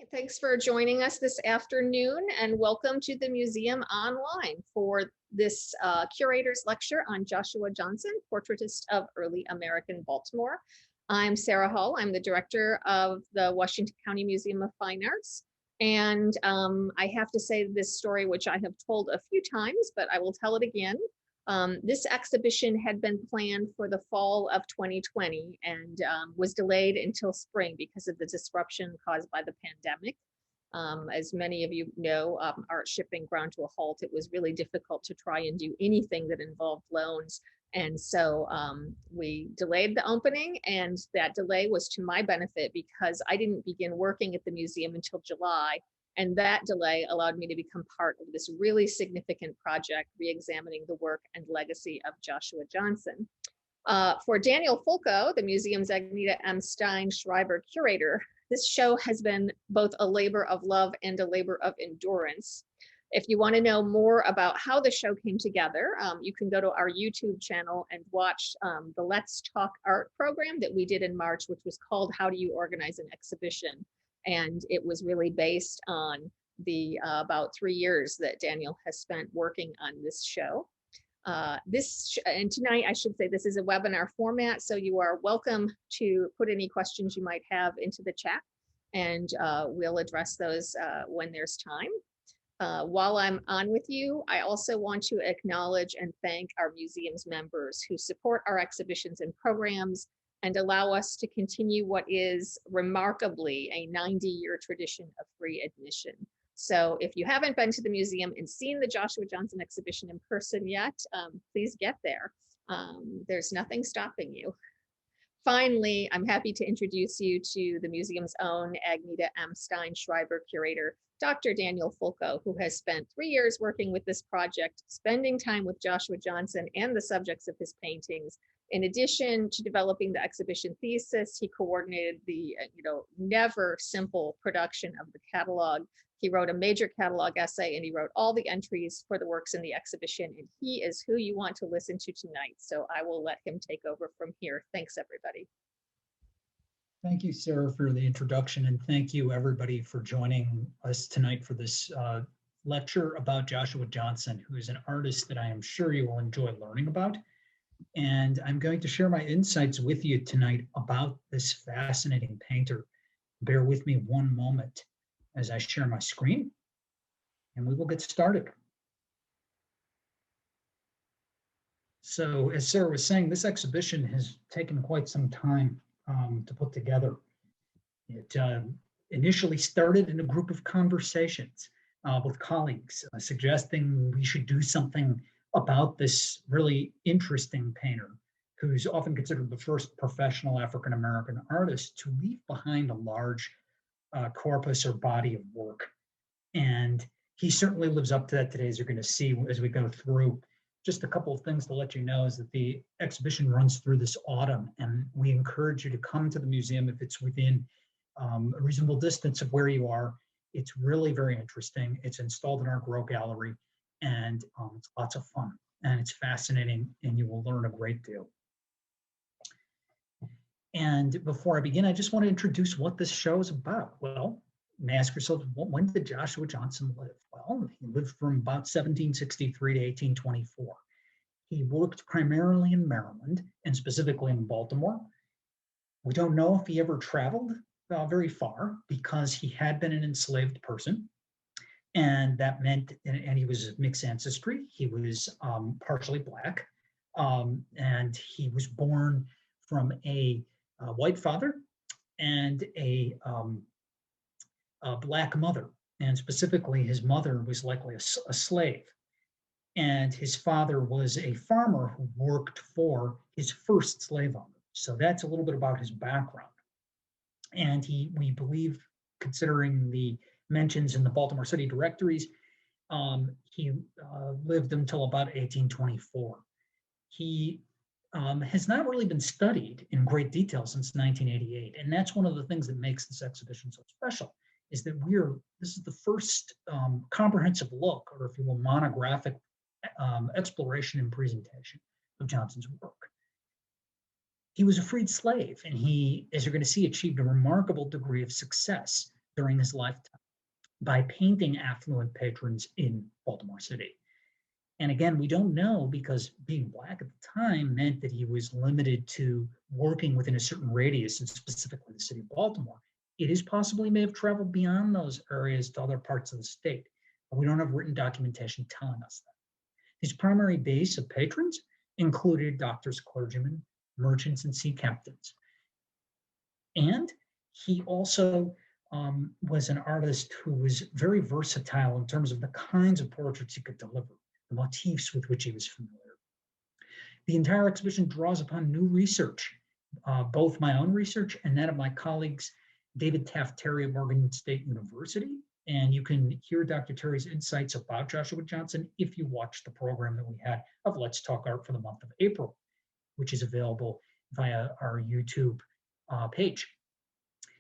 Thanks for joining us this afternoon and welcome to the museum online for this curator's lecture on Joshua Johnson, Portraitist of Early American Baltimore. I'm Sarah Hull. I'm the director of the Washington County Museum of Fine Arts. And I have to say this story, which I have told a few times, but I will tell it again. This exhibition had been planned for the fall of 2020 and was delayed until spring because of the disruption caused by the pandemic. As many of you know, art shipping ground to a halt. It was really difficult to try and do anything that involved loans. And so we delayed the opening, and that delay was to my benefit because I didn't begin working at the museum until July. And that delay allowed me to become part of this really significant project, re-examining the work and legacy of Joshua Johnson. For Daniel Fulco, the museum's Agnita M. Stine Schreiber curator, this show has been both a labor of love and a labor of endurance. If you want to know more about how the show came together, you can go to our YouTube channel and watch the Let's Talk Art program that we did in March, which was called How Do You Organize an Exhibition? And it was really based on the about 3 years that Daniel has spent working on this show. And tonight, I should say, this is a webinar format, so you are welcome to put any questions you might have into the chat, and we'll address those when there's time. While I'm on with you, I also want to acknowledge and thank our museum's members who support our exhibitions and programs and allow us to continue what is remarkably a 90-year tradition of free admission. So if you haven't been to the museum and seen the Joshua Johnson exhibition in person yet, please get there. There's nothing stopping you. Finally, I'm happy to introduce you to the museum's own Agnita M. Stine Schreiber curator, Dr. Daniel Fulco, who has spent 3 years working with this project, spending time with Joshua Johnson and the subjects of his paintings. In addition to developing the exhibition thesis, he coordinated the never simple production of the catalog. He wrote a major catalog essay, and he wrote all the entries for the works in the exhibition, and he is who you want to listen to tonight. So I will let him take over from here. Thanks, everybody. Thank you, Sarah, for the introduction, and thank you, everybody, for joining us tonight for this lecture about Joshua Johnson, who is an artist that I am sure you will enjoy learning about. And I'm going to share my insights with you tonight about this fascinating painter. Bear with me one moment as I share my screen, and we will get started. So, as Sarah was saying, this exhibition has taken quite some time to put together. It initially started in a group of conversations with colleagues, suggesting we should do something about this really interesting painter, who's often considered the first professional African-American artist to leave behind a large corpus or body of work. And he certainly lives up to that today, as you're going to see as we go through. Just a couple of things to let you know is that the exhibition runs through this autumn, and we encourage you to come to the museum if it's within a reasonable distance of where you are. It's really very interesting. It's installed in our Grow Gallery, and it's lots of fun, and it's fascinating, and you will learn a great deal. And before I begin, I just want to introduce what this show is about. Well, you may ask yourself, when did Joshua Johnson live? Well, he lived from about 1763 to 1824. He worked primarily in Maryland, and specifically in Baltimore. We don't know if he ever traveled very far, because he had been an enslaved person. And that meant, and he was of mixed ancestry. He was partially Black, and he was born from a white father and a Black mother. And specifically, his mother was likely a slave. And his father was a farmer who worked for his first slave owner. So that's a little bit about his background. And we believe, considering the mentions in the Baltimore City directories, he lived until about 1824. He has not really been studied in great detail since 1988, and that's one of the things that makes this exhibition so special, is that this is the first comprehensive look, or if you will, monographic exploration and presentation of Johnson's work. He was a freed slave, and he, as you're going to see, achieved a remarkable degree of success during his lifetime by painting affluent patrons in Baltimore City. And again, we don't know because being Black at the time meant that he was limited to working within a certain radius, and specifically the city of Baltimore. It is possible he may have traveled beyond those areas to other parts of the state, but we don't have written documentation telling us that. His primary base of patrons included doctors, clergymen, merchants, and sea captains. And he also was an artist who was very versatile in terms of the kinds of portraits he could deliver, the motifs with which he was familiar. The entire exhibition draws upon new research, both my own research and that of my colleagues, David Taft Terry of Oregon State University. And you can hear Dr. Terry's insights about Joshua Johnson if you watch the program that we had of Let's Talk Art for the month of April, which is available via our YouTube page.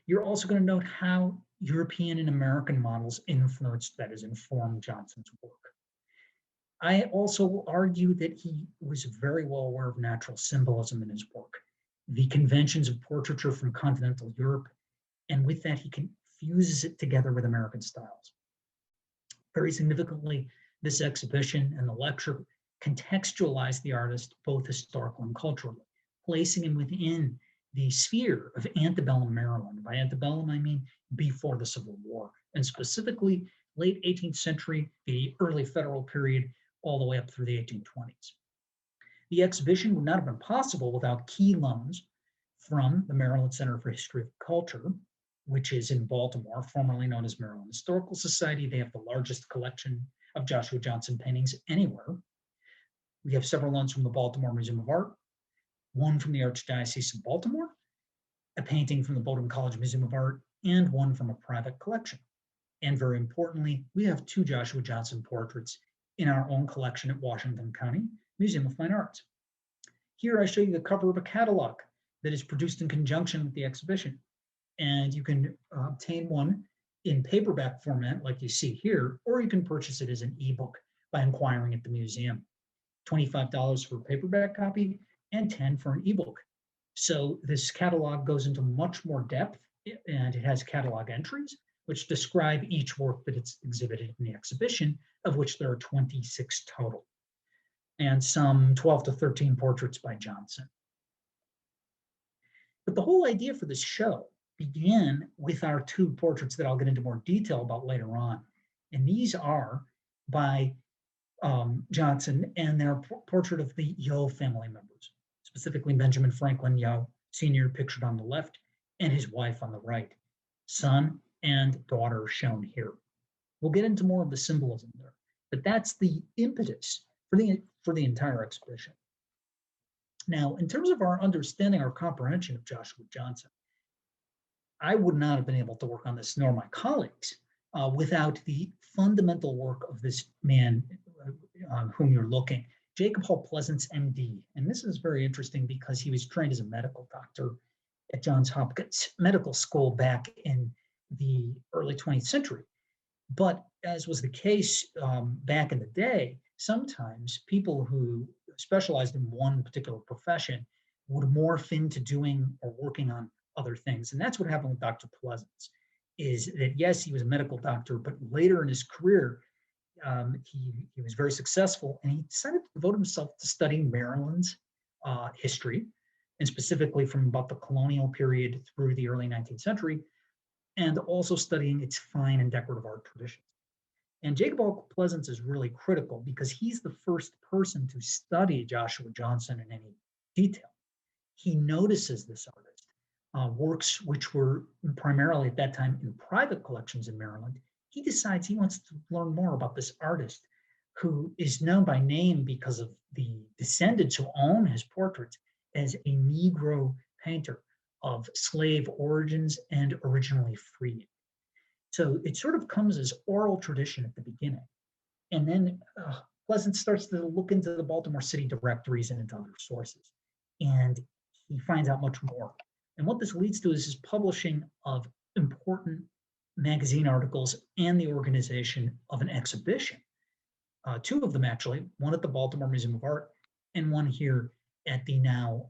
You're also going to note how European and American models influenced, that is, informed Johnson's work. I also argue that he was very well aware of natural symbolism in his work, the conventions of portraiture from continental Europe, and with that, he fuses it together with American styles. Very significantly, this exhibition and the lecture contextualized the artist both historically and culturally, placing him within the sphere of antebellum Maryland. By antebellum, I mean before the Civil War, and specifically late 18th century, the early federal period, all the way up through the 1820s. The exhibition would not have been possible without key loans from the Maryland Center for History of Culture, which is in Baltimore, formerly known as Maryland Historical Society. They have the largest collection of Joshua Johnson paintings anywhere. We have several loans from the Baltimore Museum of Art, one from the Archdiocese of Baltimore, a painting from the Bowdoin College Museum of Art, and one from a private collection. And very importantly, we have 2 Joshua Johnson portraits in our own collection at Washington County Museum of Fine Arts. Here I show you the cover of a catalog that is produced in conjunction with the exhibition. And you can obtain one in paperback format like you see here, or you can purchase it as an ebook by inquiring at the museum. $25 for a paperback copy and $10 for an ebook. So this catalog goes into much more depth, and it has catalog entries which describe each work that it's exhibited in the exhibition, of which there are 26 total, and some 12 to 13 portraits by Johnson. But the whole idea for this show began with our 2 portraits that I'll get into more detail about later on. And these are by Johnson and their portrait of the Yo family members, specifically Benjamin Franklin Yo Sr. pictured on the left and his wife on the right, son and daughter shown here. We'll get into more of the symbolism there, but that's the impetus for the entire exhibition. Now, in terms of our understanding or comprehension of Joshua Johnson, I would not have been able to work on this, nor my colleagues, without the fundamental work of this man on whom you're looking, Jacob Hall Pleasance, MD. And this is very interesting because he was trained as a medical doctor at Johns Hopkins Medical School back in the early 20th century. But as was the case back in the day, sometimes people who specialized in one particular profession would morph into doing or working on other things. And that's what happened with Dr. Pleasance, is that yes, he was a medical doctor, but later in his career, he was very successful, and he decided to devote himself to studying Maryland's history, and specifically from about the colonial period through the early 19th century, and also studying its fine and decorative art traditions. And Jacob Hall Pleasance is really critical because he's the first person to study Joshua Johnson in any detail. He notices this artist, works which were primarily at that time in private collections in Maryland. He decides he wants to learn more about this artist who is known by name because of the descendants who own his portraits as a Negro painter of slave origins and originally freed. So it sort of comes as oral tradition at the beginning. And then Pleasance starts to look into the Baltimore City directories and into other sources. And he finds out much more. And what this leads to is his publishing of important magazine articles and the organization of an exhibition. 2 of them actually, one at the Baltimore Museum of Art and one here at the now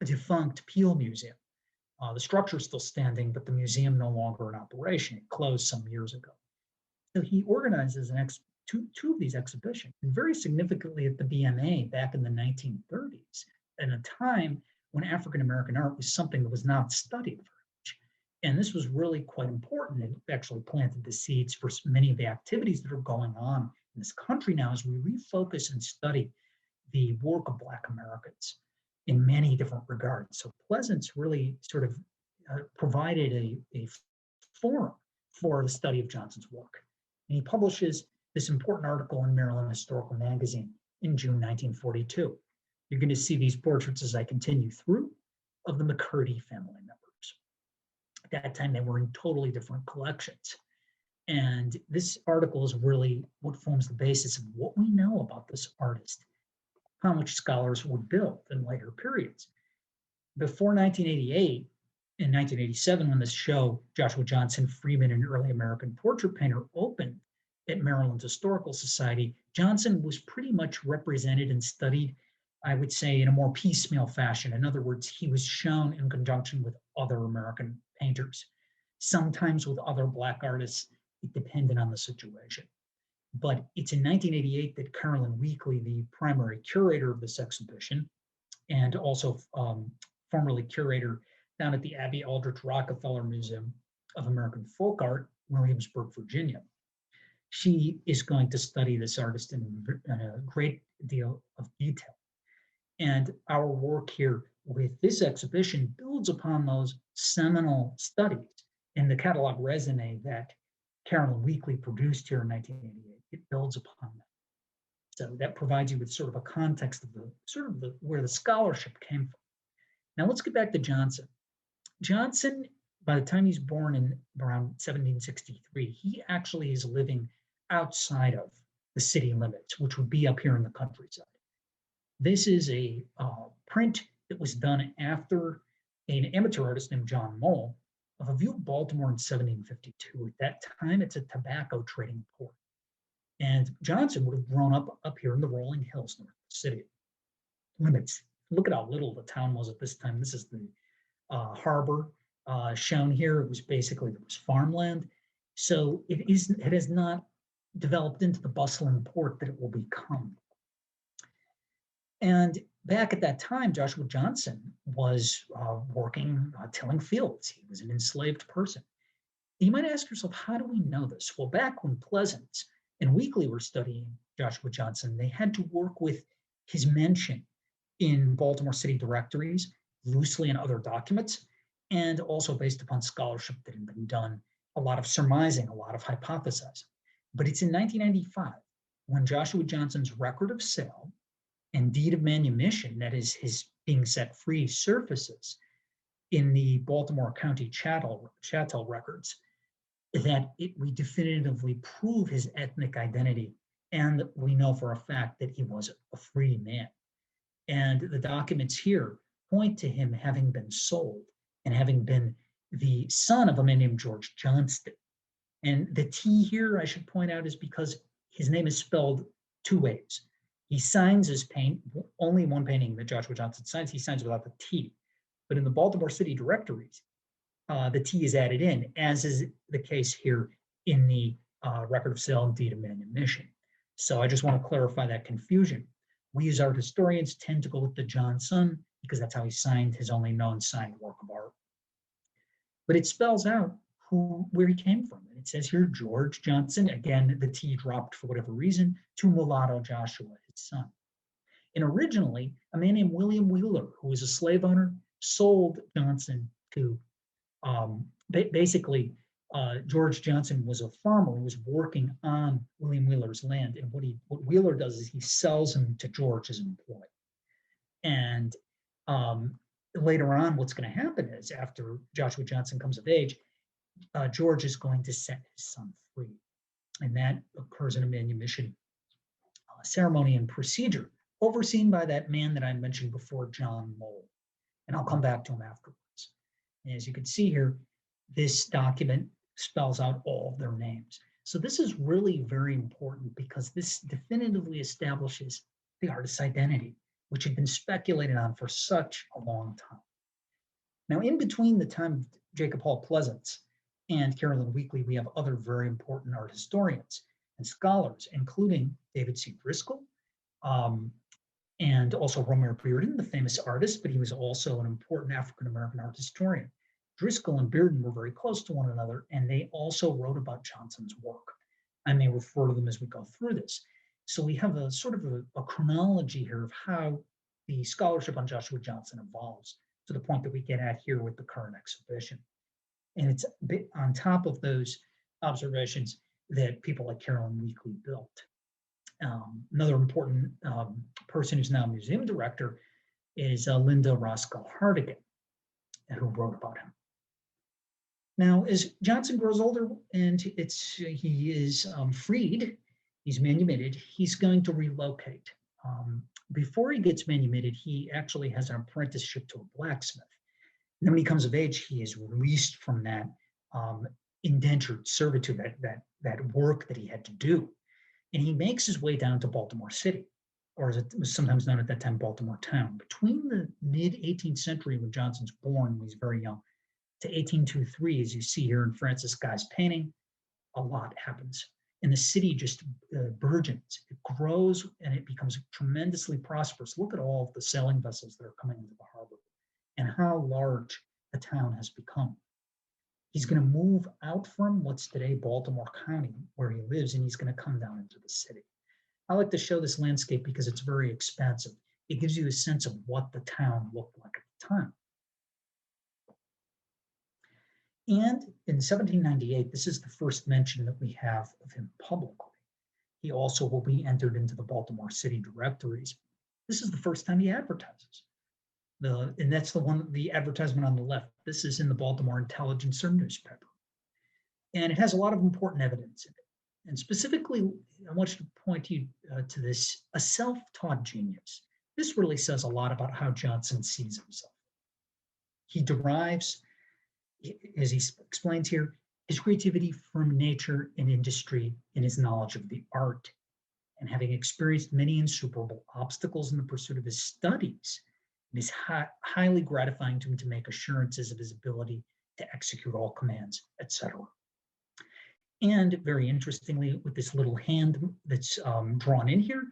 defunct Peel Museum. The structure is still standing, but the museum no longer in operation. It closed some years ago. So he organizes two of these exhibitions, and very significantly at the BMA back in the 1930s, at a time when African American art was something that was not studied very much. And this was really quite important. It actually planted the seeds for many of the activities that are going on in this country now as we refocus and study the work of Black Americans in many different regards. So Pleasance really sort of provided a forum for the study of Johnson's work. And he publishes this important article in Maryland Historical Magazine in June 1942. You're going to see these portraits as I continue through of the Mccurdy family members. At that time, they were in totally different collections. And this article is really what forms the basis of what we know about this artist, upon which scholars would build in later periods. Before 1988, in 1987, when this show, Joshua Johnson, Freeman, an Early American Portrait Painter, opened at Maryland Historical Society, Johnson was pretty much represented and studied, I would say, in a more piecemeal fashion. In other words, he was shown in conjunction with other American painters, sometimes with other Black artists. It depended on the situation. But it's in 1988 that Carolyn Weekly, the primary curator of this exhibition, and also formerly curator down at the Abbey Aldrich Rockefeller Museum of American Folk Art, Williamsburg, Virginia. She is going to study this artist in a great deal of detail. And our work here with this exhibition builds upon those seminal studies in the catalog resume that Carolyn Weekly produced here in 1988. It builds upon that. So that provides you with sort of a context of where the scholarship came from. Now let's get back to Johnson. Johnson, by the time he's born in around 1763, he actually is living outside of the city limits, which would be up here in the countryside. This is a print that was done after an amateur artist named John Mole of a view of Baltimore in 1752. At that time, it's a tobacco trading port. And Johnson would have grown up here in the rolling hills north of the city limits. Look at how little the town was at this time. This is the harbor shown here. It was basically, there was farmland. So it has not developed into the bustling port that it will become. And back at that time, Joshua Johnson was working, tilling fields. He was an enslaved person. You might ask yourself, how do we know this? Well, back when Pleasance and Weekly were studying Joshua Johnson, they had to work with his mention in Baltimore city directories, loosely in other documents, and also based upon scholarship that had been done, a lot of surmising, a lot of hypothesizing. But it's in 1995 when Joshua Johnson's record of sale and deed of manumission, that is his being set free, surfaces in the Baltimore County Chattel records, that we definitively prove his ethnic identity, and we know for a fact that he was a free man. And the documents here point to him having been sold and having been the son of a man named George Johnston. And the T here, I should point out, is because his name is spelled two ways. He signs his only one painting that Joshua Johnson signs, he signs without the T. But in the Baltimore city directories, the T is added in, as is the case here in the record of sale and deed of manumission. So I just want to clarify that confusion. We as art historians tend to go with the Johnson because that's how he signed his only known signed work of art. But it spells out where he came from. And it says here, George Johnson, again, the T dropped for whatever reason, to mulatto Joshua, his son. And originally, a man named William Wheeler, who was a slave owner, sold Johnson to, George Johnson was a farmer who was working on William Wheeler's land. And what Wheeler does is he sells him to George as an employee. And later on, what's going to happen is after Joshua Johnson comes of age, George is going to set his son free. And that occurs in a manumission ceremony and procedure overseen by that man that I mentioned before, John Mole. And I'll come back to him afterwards. And as you can see here, this document spells out all of their names. So this is really very important because this definitively establishes the artist's identity, which had been speculated on for such a long time. Now, in between the time of Jacob Hall Pleasance and Carolyn Weekly, we have other very important art historians and scholars, including David C. Driscoll, and also Romare Bearden, the famous artist, but he was also an important African-American art historian. Driscoll and Bearden were very close to one another, and they also wrote about Johnson's work. I may refer to them as we go through this. So we have a sort of a chronology here of how the scholarship on Joshua Johnson evolves to the point that we get at here with the current exhibition. And it's on top of those observations that people like Carolyn Weekly built. Another important person who's now museum director is Linda Roscoe Hardigan, who wrote about him. Now, as Johnson grows older and he is freed, he's manumitted, he's going to relocate. Before he gets manumitted, he actually has an apprenticeship to a blacksmith. And then when he comes of age, he is released from that indentured servitude, that work that he had to do. And he makes his way down to Baltimore City, or as it was sometimes known at that time, Baltimore Town. Between the mid-18th century, when Johnson's born, when he's very young, to 1823, as you see here in Francis Guy's painting, a lot happens. And the city just burgeons. It grows and it becomes tremendously prosperous. Look at all of the sailing vessels that are coming into the harbor and how large the town has become. He's going to move out from what's today Baltimore County, where he lives, and he's going to come down into the city. I like to show this landscape because it's very expansive. It gives you a sense of what the town looked like at the time. And in 1798, this is the first mention that we have of him publicly. He also will be entered into the Baltimore City directories. This is the first time he advertises. And that's the advertisement on the left. This is in the Baltimore Intelligencer newspaper. And it has a lot of important evidence in it. And specifically, I want you to point you to this, a self-taught genius. This really says a lot about how Johnson sees himself. He derives, as he explains here, his creativity from nature and industry and his knowledge of the art. And having experienced many insuperable obstacles in the pursuit of his studies, it is highly gratifying to him to make assurances of his ability to execute all commands, etc. And very interestingly, with this little hand that's drawn in here,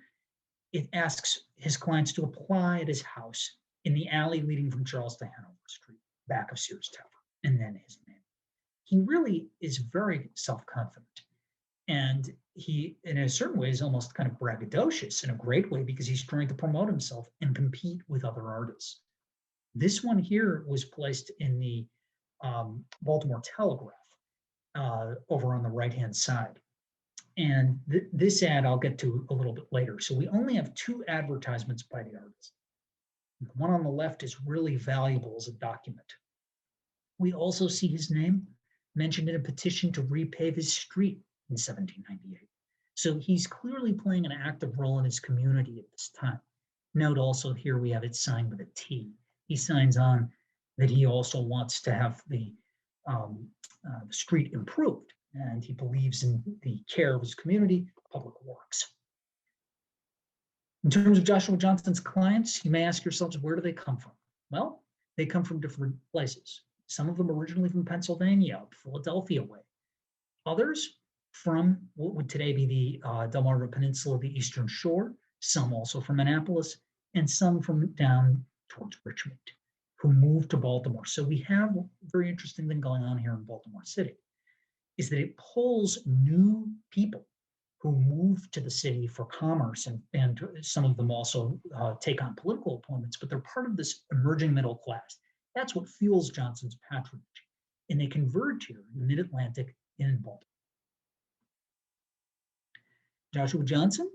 it asks his clients to apply at his house in the alley leading from Charles to Hanover Street, back of Sears Tower, and then his name. He really is very self-confident. And he, in a certain way, is almost kind of braggadocious in a great way because he's trying to promote himself and compete with other artists. This one here was placed in the Baltimore Telegraph over on the right-hand side. And this ad I'll get to a little bit later. So we only have two advertisements by the artist. The one on the left is really valuable as a document. We also see his name mentioned in a petition to repave his street in 1798. So he's clearly playing an active role in his community at this time. Note also here we have it signed with a T. He signs on that he also wants to have the street improved, and he believes in the care of his community, public works. In terms of Joshua Johnson's clients, you may ask yourselves, where do they come from? Well, they come from different places. Some of them originally from Pennsylvania, Philadelphia way. Others from what would today be the Delmarva Peninsula, the Eastern Shore, some also from Annapolis, and some from down towards Richmond, who moved to Baltimore. So we have a very interesting thing going on here in Baltimore City, is that it pulls new people who move to the city for commerce, and some of them also take on political appointments, but they're part of this emerging middle class. That's what fuels Johnson's patronage. And they converge here in the mid-Atlantic and in Baltimore. Joshua Johnson,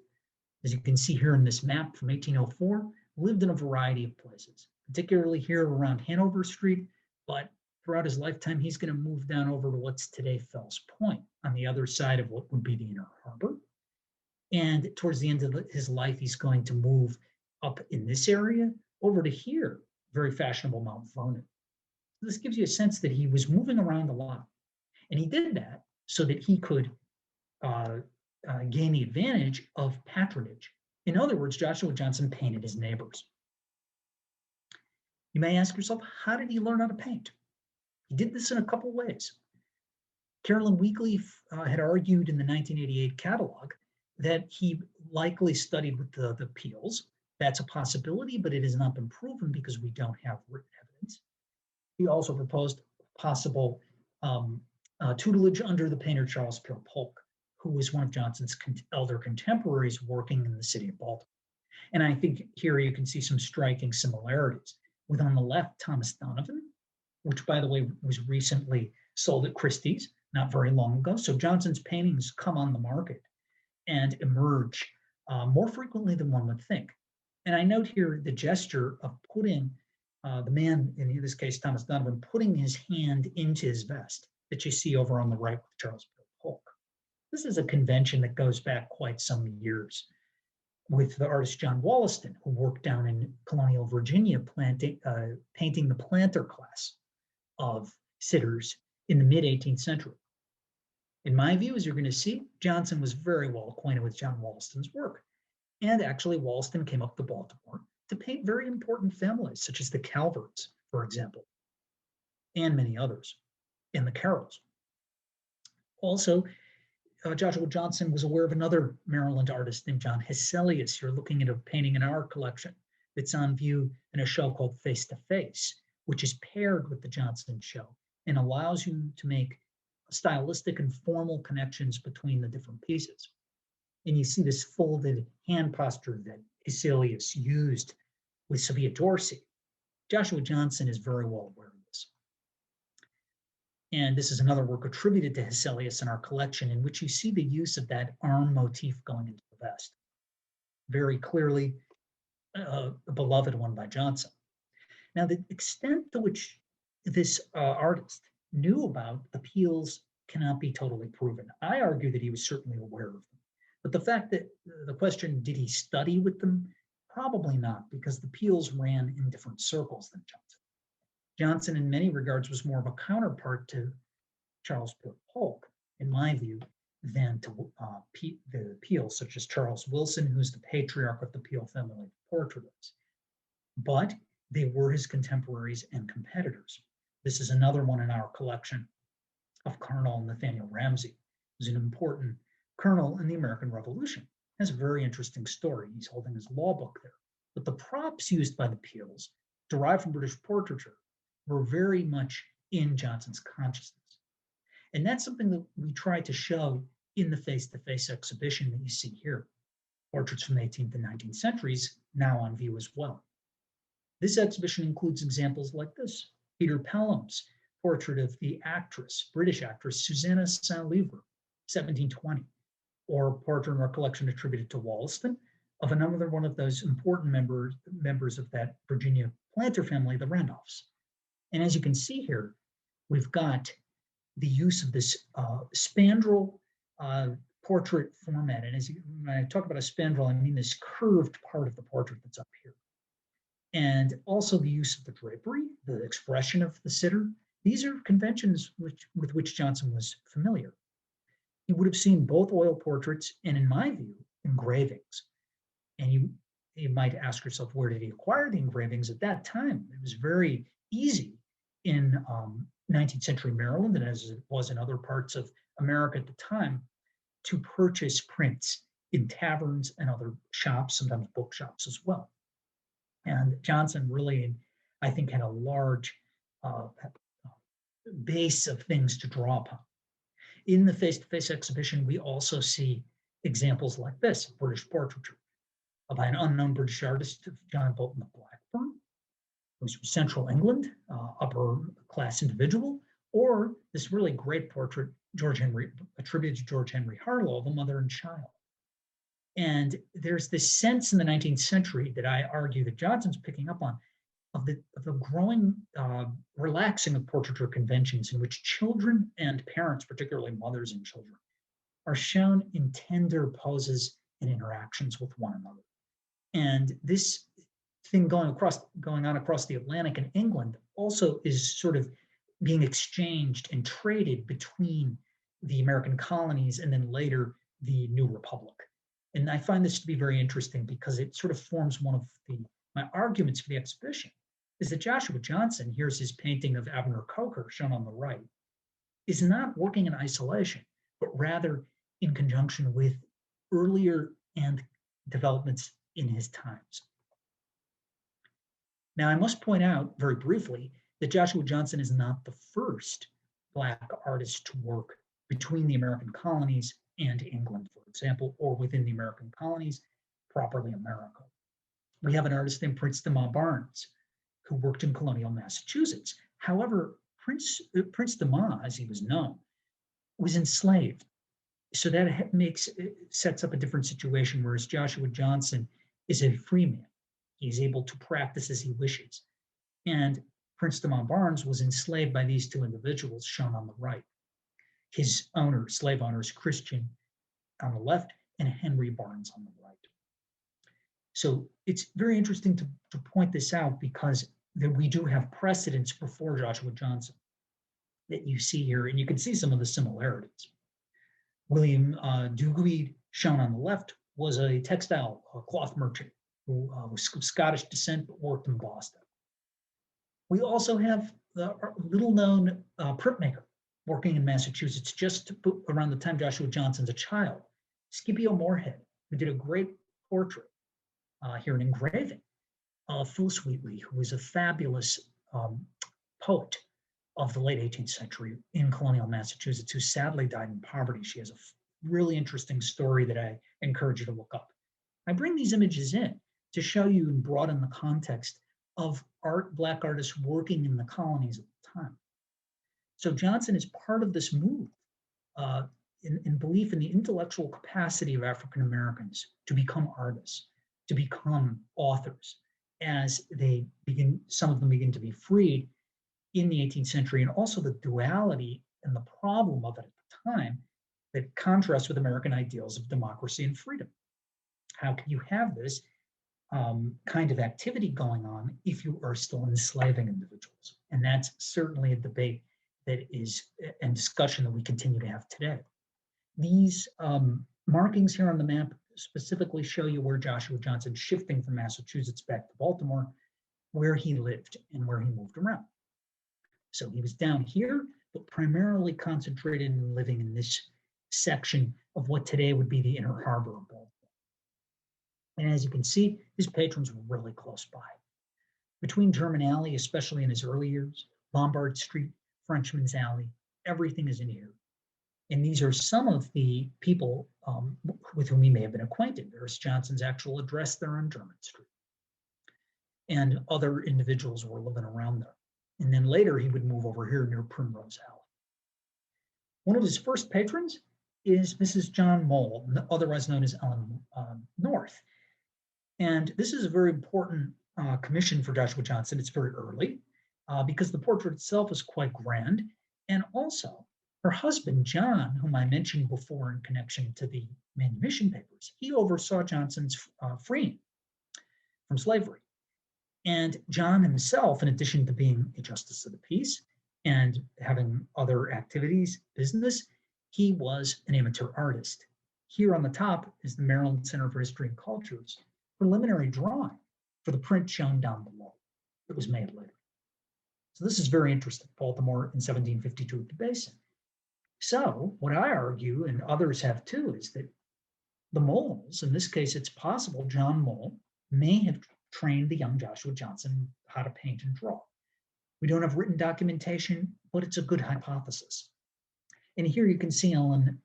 as you can see here in this map from 1804, lived in a variety of places, particularly here around Hanover Street, but throughout his lifetime, he's going to move down over to what's today Fells Point, on the other side of what would be the Inner Harbor. And towards the end of his life, he's going to move up in this area over to here, very fashionable Mount Vernon. This gives you a sense that he was moving around a lot. And he did that so that he could gain the advantage of patronage. In other words, Joshua Johnson painted his neighbors. You may ask yourself, how did he learn how to paint? He did this in a couple ways. Carolyn Weekly had argued in the 1988 catalog that he likely studied with the Peels. That's a possibility, but it has not been proven because we don't have written evidence. He also proposed possible tutelage under the painter Charles Peale Polk, who was one of Johnson's elder contemporaries working in the city of Baltimore. And I think here you can see some striking similarities with, on the left, Thomas Donovan, which, by the way, was recently sold at Christie's not very long ago. So Johnson's paintings come on the market and emerge more frequently than one would think. And I note here the gesture of putting the man, in this case, Thomas Donovan, putting his hand into his vest that you see over on the right with Charles Peale Polk. This is a convention that goes back quite some years with the artist John Wollaston, who worked down in colonial Virginia painting the planter class of sitters in the mid-18th century. In my view, as you're going to see, Johnson was very well acquainted with John Wollaston's work. And actually, Wollaston came up to Baltimore to paint very important families, such as the Calverts, for example, and many others, and the Carrolls. Also, Joshua Johnson was aware of another Maryland artist named John Hesselius. You're looking at a painting in our collection that's on view in a show called Face to Face, which is paired with the Johnson show and allows you to make stylistic and formal connections between the different pieces. And you see this folded hand posture that Hesselius used with Sophia Dorsey. Joshua Johnson is very well aware of this. And this is another work attributed to Hesselius in our collection, in which you see the use of that arm motif going into the vest. Very clearly a beloved one by Johnson. Now, the extent to which this artist knew about the Peels cannot be totally proven. I argue that he was certainly aware of them. But the fact that the question, did he study with them? Probably not, because the Peels ran in different circles than Johnson. Johnson, in many regards, was more of a counterpart to Charles Peale Polk, in my view, than to the Peels, such as Charles Wilson, who's the patriarch of the Peale family of portraitists. But they were his contemporaries and competitors. This is another one in our collection of Colonel Nathaniel Ramsey, who's an important colonel in the American Revolution. Has a very interesting story. He's holding his law book there. But the props used by the Peels, derived from British portraiture, were very much in Johnson's consciousness. And that's something that we try to show in the face-to-face exhibition that you see here. Portraits from the 18th and 19th centuries, now on view as well. This exhibition includes examples like this. Peter Pelham's portrait of the actress, British actress, Susanna Saint-Livre, 1720. Or a portrait in our collection attributed to Wollaston of another one of those important members of that Virginia planter family, the Randolphs. And as you can see here, we've got the use of this spandrel portrait format. And when I talk about a spandrel, I mean this curved part of the portrait that's up here. And also the use of the drapery, the expression of the sitter. These are conventions with which Johnson was familiar. He would have seen both oil portraits and, in my view, engravings. And you might ask yourself, where did he acquire the engravings? At that time, it was very easy in 19th century Maryland, and as it was in other parts of America at the time, to purchase prints in taverns and other shops, sometimes bookshops as well. And Johnson really, I think, had a large base of things to draw upon. In the face-to-face exhibition, we also see examples like this, British portraiture by an unknown British artist, John Bolton of Blackburn, who's from central England, upper-class individual, or this really great portrait, attributed to George Henry Harlow, of a mother and child. And there's this sense in the 19th century that I argue that Johnson's picking up on, of the growing relaxing of portraiture conventions in which children and parents, particularly mothers and children, are shown in tender poses and interactions with one another. And this thing going on across the Atlantic in England also is sort of being exchanged and traded between the American colonies and then later the New Republic. And I find this to be very interesting because it sort of forms one of my arguments for the exhibition, is that Joshua Johnson, here's his painting of Abner Coker, shown on the right, is not working in isolation, but rather in conjunction with earlier and developments in his times. Now, I must point out very briefly that Joshua Johnson is not the first Black artist to work between the American colonies and England, for example, or within the American colonies, properly America. We have an artist named Prince DeMar Barnes, who worked in colonial Massachusetts. However, Prince DeMar, as he was known, was enslaved. So that sets up a different situation, whereas Joshua Johnson is a free man. He's able to practice as he wishes. And Prince DeMar Barnes was enslaved by these two individuals shown on the right. His owner, slave owners, Christian on the left and Henry Barnes on the right. So it's very interesting to point this out because that we do have precedents before Joshua Johnson that you see here, and you can see some of the similarities. William Duguid, shown on the left, was a cloth merchant who was of Scottish descent but worked in Boston. We also have the little-known printmaker working in Massachusetts just around the time Joshua Johnson's a child, Scipio Moorhead, who did a great portrait here, an engraving of Phyllis Wheatley, who was a fabulous poet of the late 18th century in colonial Massachusetts, who sadly died in poverty. She has a really interesting story that I encourage you to look up. I bring these images in to show you and broaden the context of Black artists working in the colonies at the time. So Johnson is part of this move in belief in the intellectual capacity of African Americans to become artists, to become authors, as some of them begin to be freed in the 18th century, and also the duality and the problem of it at the time that contrasts with American ideals of democracy and freedom. How can you have this kind of activity going on if you are still enslaving individuals? And that's certainly a debate that is and discussion that we continue to have today. These markings here on the map specifically show you where Joshua Johnson, shifting from Massachusetts back to Baltimore, where he lived and where he moved around. So he was down here, but primarily concentrated in living in this section of what today would be the Inner Harbor of Baltimore. And as you can see, his patrons were really close by. Between German Alley, especially in his early years, Lombard Street, Frenchman's Alley, everything is in here. And these are some of the people with whom he may have been acquainted. There's Johnson's actual address there on German Street. And other individuals were living around there. And then later he would move over here near Primrose Alley. One of his first patrons is Mrs. John Mole, otherwise known as Ellen North. And this is a very important commission for Joshua Johnson. It's very early because the portrait itself is quite grand. And also her husband, John, whom I mentioned before in connection to the manumission papers, he oversaw Johnson's freeing from slavery. And John himself, in addition to being a justice of the peace and having other activities, business, he was an amateur artist. Here on the top is the Maryland Center for History and Culture's preliminary drawing for the print shown down below that was made later. So this is very interesting, Baltimore in 1752 at the Basin. So what I argue, and others have too, is that the Moles, in this case, it's possible John Mole may have trained the young Joshua Johnson how to paint and draw. We don't have written documentation, but it's a good hypothesis. And here you can see Ellen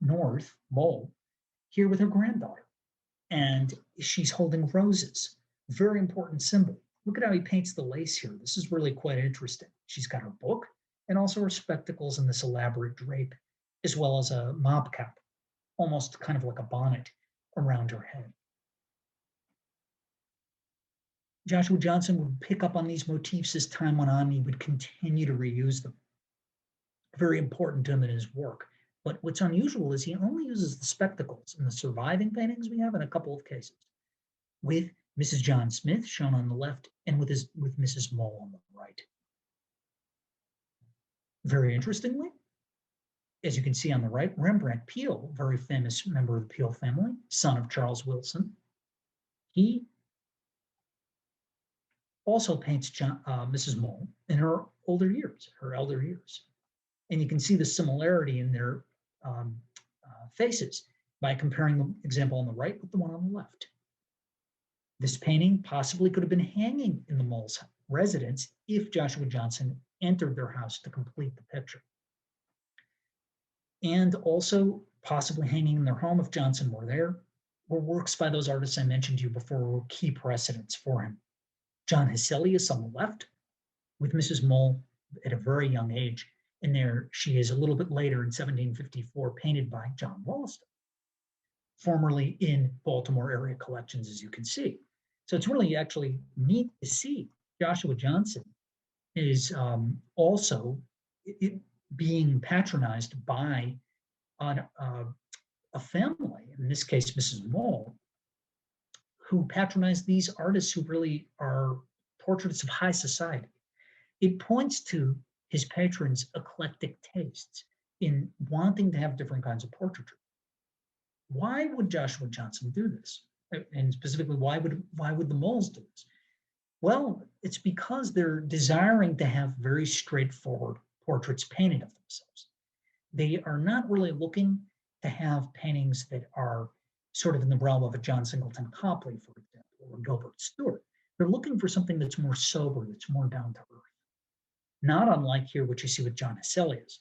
North, Mole, here with her granddaughter. And she's holding roses, very important symbol. Look at how he paints the lace here. This is really quite interesting. She's got her book and also her spectacles and this elaborate drape, as well as a mob cap, almost kind of like a bonnet around her head. Joshua Johnson would pick up on these motifs as time went on. He would continue to reuse them. Very important to him in his work. But what's unusual is he only uses the spectacles in the surviving paintings we have in a couple of cases, with Mrs. John Smith shown on the left and with Mrs. Mole on the right. Very interestingly, as you can see on the right, Rembrandt Peale, very famous member of the Peale family, son of Charles Wilson, he also paints Mrs. Mole in her older years, her elder years. And you can see the similarity in their faces by comparing the example on the right with the one on the left. This painting possibly could have been hanging in the Mole's residence if Joshua Johnson entered their house to complete the picture. And also possibly hanging in their home if Johnson were there, were works by those artists I mentioned to you before were key precedents for him. John Hesselius on the left, with Mrs. Mole at a very young age, and there she is a little bit later in 1754, painted by John Wollaston, formerly in Baltimore area collections, as you can see. So it's really actually neat to see Joshua Johnson is also being patronized by a family, in this case, Mrs. Mole, who patronized these artists who really are portraits of high society. It points to his patrons' eclectic tastes in wanting to have different kinds of portraiture. Why would Joshua Johnson do this? And specifically, why would the Moles do this? Well, it's because they're desiring to have very straightforward portraits painted of themselves. They are not really looking to have paintings that are sort of in the realm of a John Singleton Copley, for example, or Gilbert Stuart. They're looking for something that's more sober, that's more down to earth. Not unlike here, what you see with John Hesselius.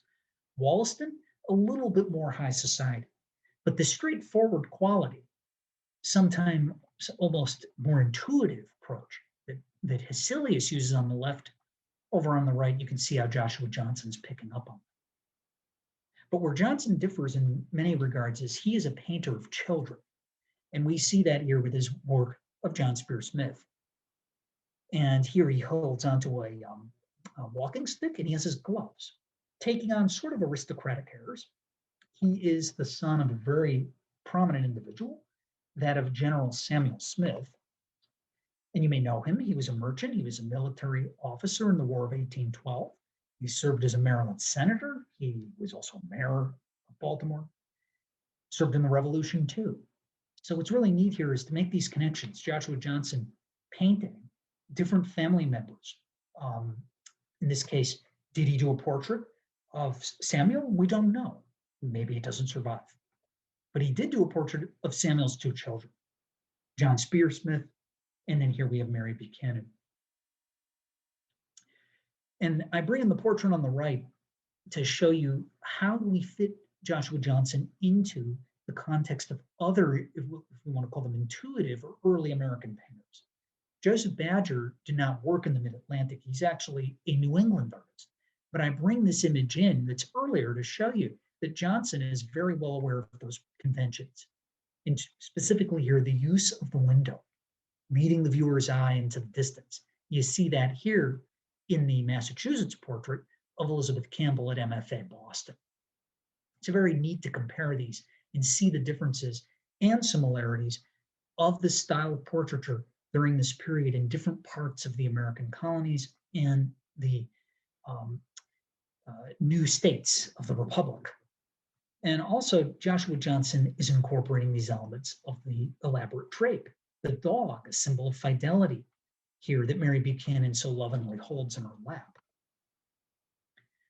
Wollaston, a little bit more high society, but the straightforward quality, sometimes almost more intuitive approach that Hesselius uses on the left, over on the right, you can see how Joshua Johnson's picking up on. But where Johnson differs in many regards is he is a painter of children. And we see that here with his work of John Spear Smith. And here he holds onto a walking stick and he has his gloves, taking on sort of aristocratic airs. He is the son of a very prominent individual, that of General Samuel Smith. And you may know him. He was a merchant. He was a military officer in the War of 1812. He served as a Maryland senator. He was also mayor of Baltimore. Served in the Revolution too. So what's really neat here is to make these connections. Joshua Johnson painting different family members. In this case, did he do a portrait of Samuel? We don't know. Maybe it doesn't survive. But he did do a portrait of Samuel's two children, John Spear Smith, and then here we have Mary Buchanan. And I bring in the portrait on the right to show you how do we fit Joshua Johnson into the context of other, if we want to call them intuitive or early American painters. Joseph Badger did not work in the Mid-Atlantic. He's actually a New England artist. But I bring this image in that's earlier to show you that Johnson is very well aware of those conventions. And specifically here, the use of the window, leading the viewer's eye into the distance. You see that here in the Massachusetts portrait of Elizabeth Campbell at MFA Boston. It's very neat to compare these and see the differences and similarities of the style of portraiture during this period in different parts of the American colonies and the new states of the Republic. And also, Joshua Johnson is incorporating these elements of the elaborate drape. The dog, a symbol of fidelity here that Mary Buchanan so lovingly holds in her lap.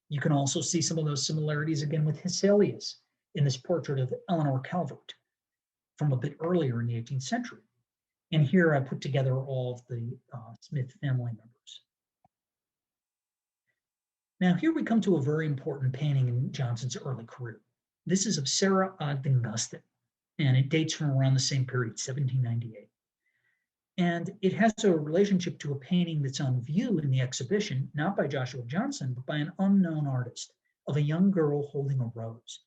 You can also see some of those similarities again with Hesselius in this portrait of Eleanor Calvert from a bit earlier in the 18th century. And here I put together all of the Smith family members. Now here we come to a very important painting in Johnson's early career. This is of Sarah Ogden Gustin, and it dates from around the same period, 1798. And it has a relationship to a painting that's on view in the exhibition, not by Joshua Johnson, but by an unknown artist, of a young girl holding a rose.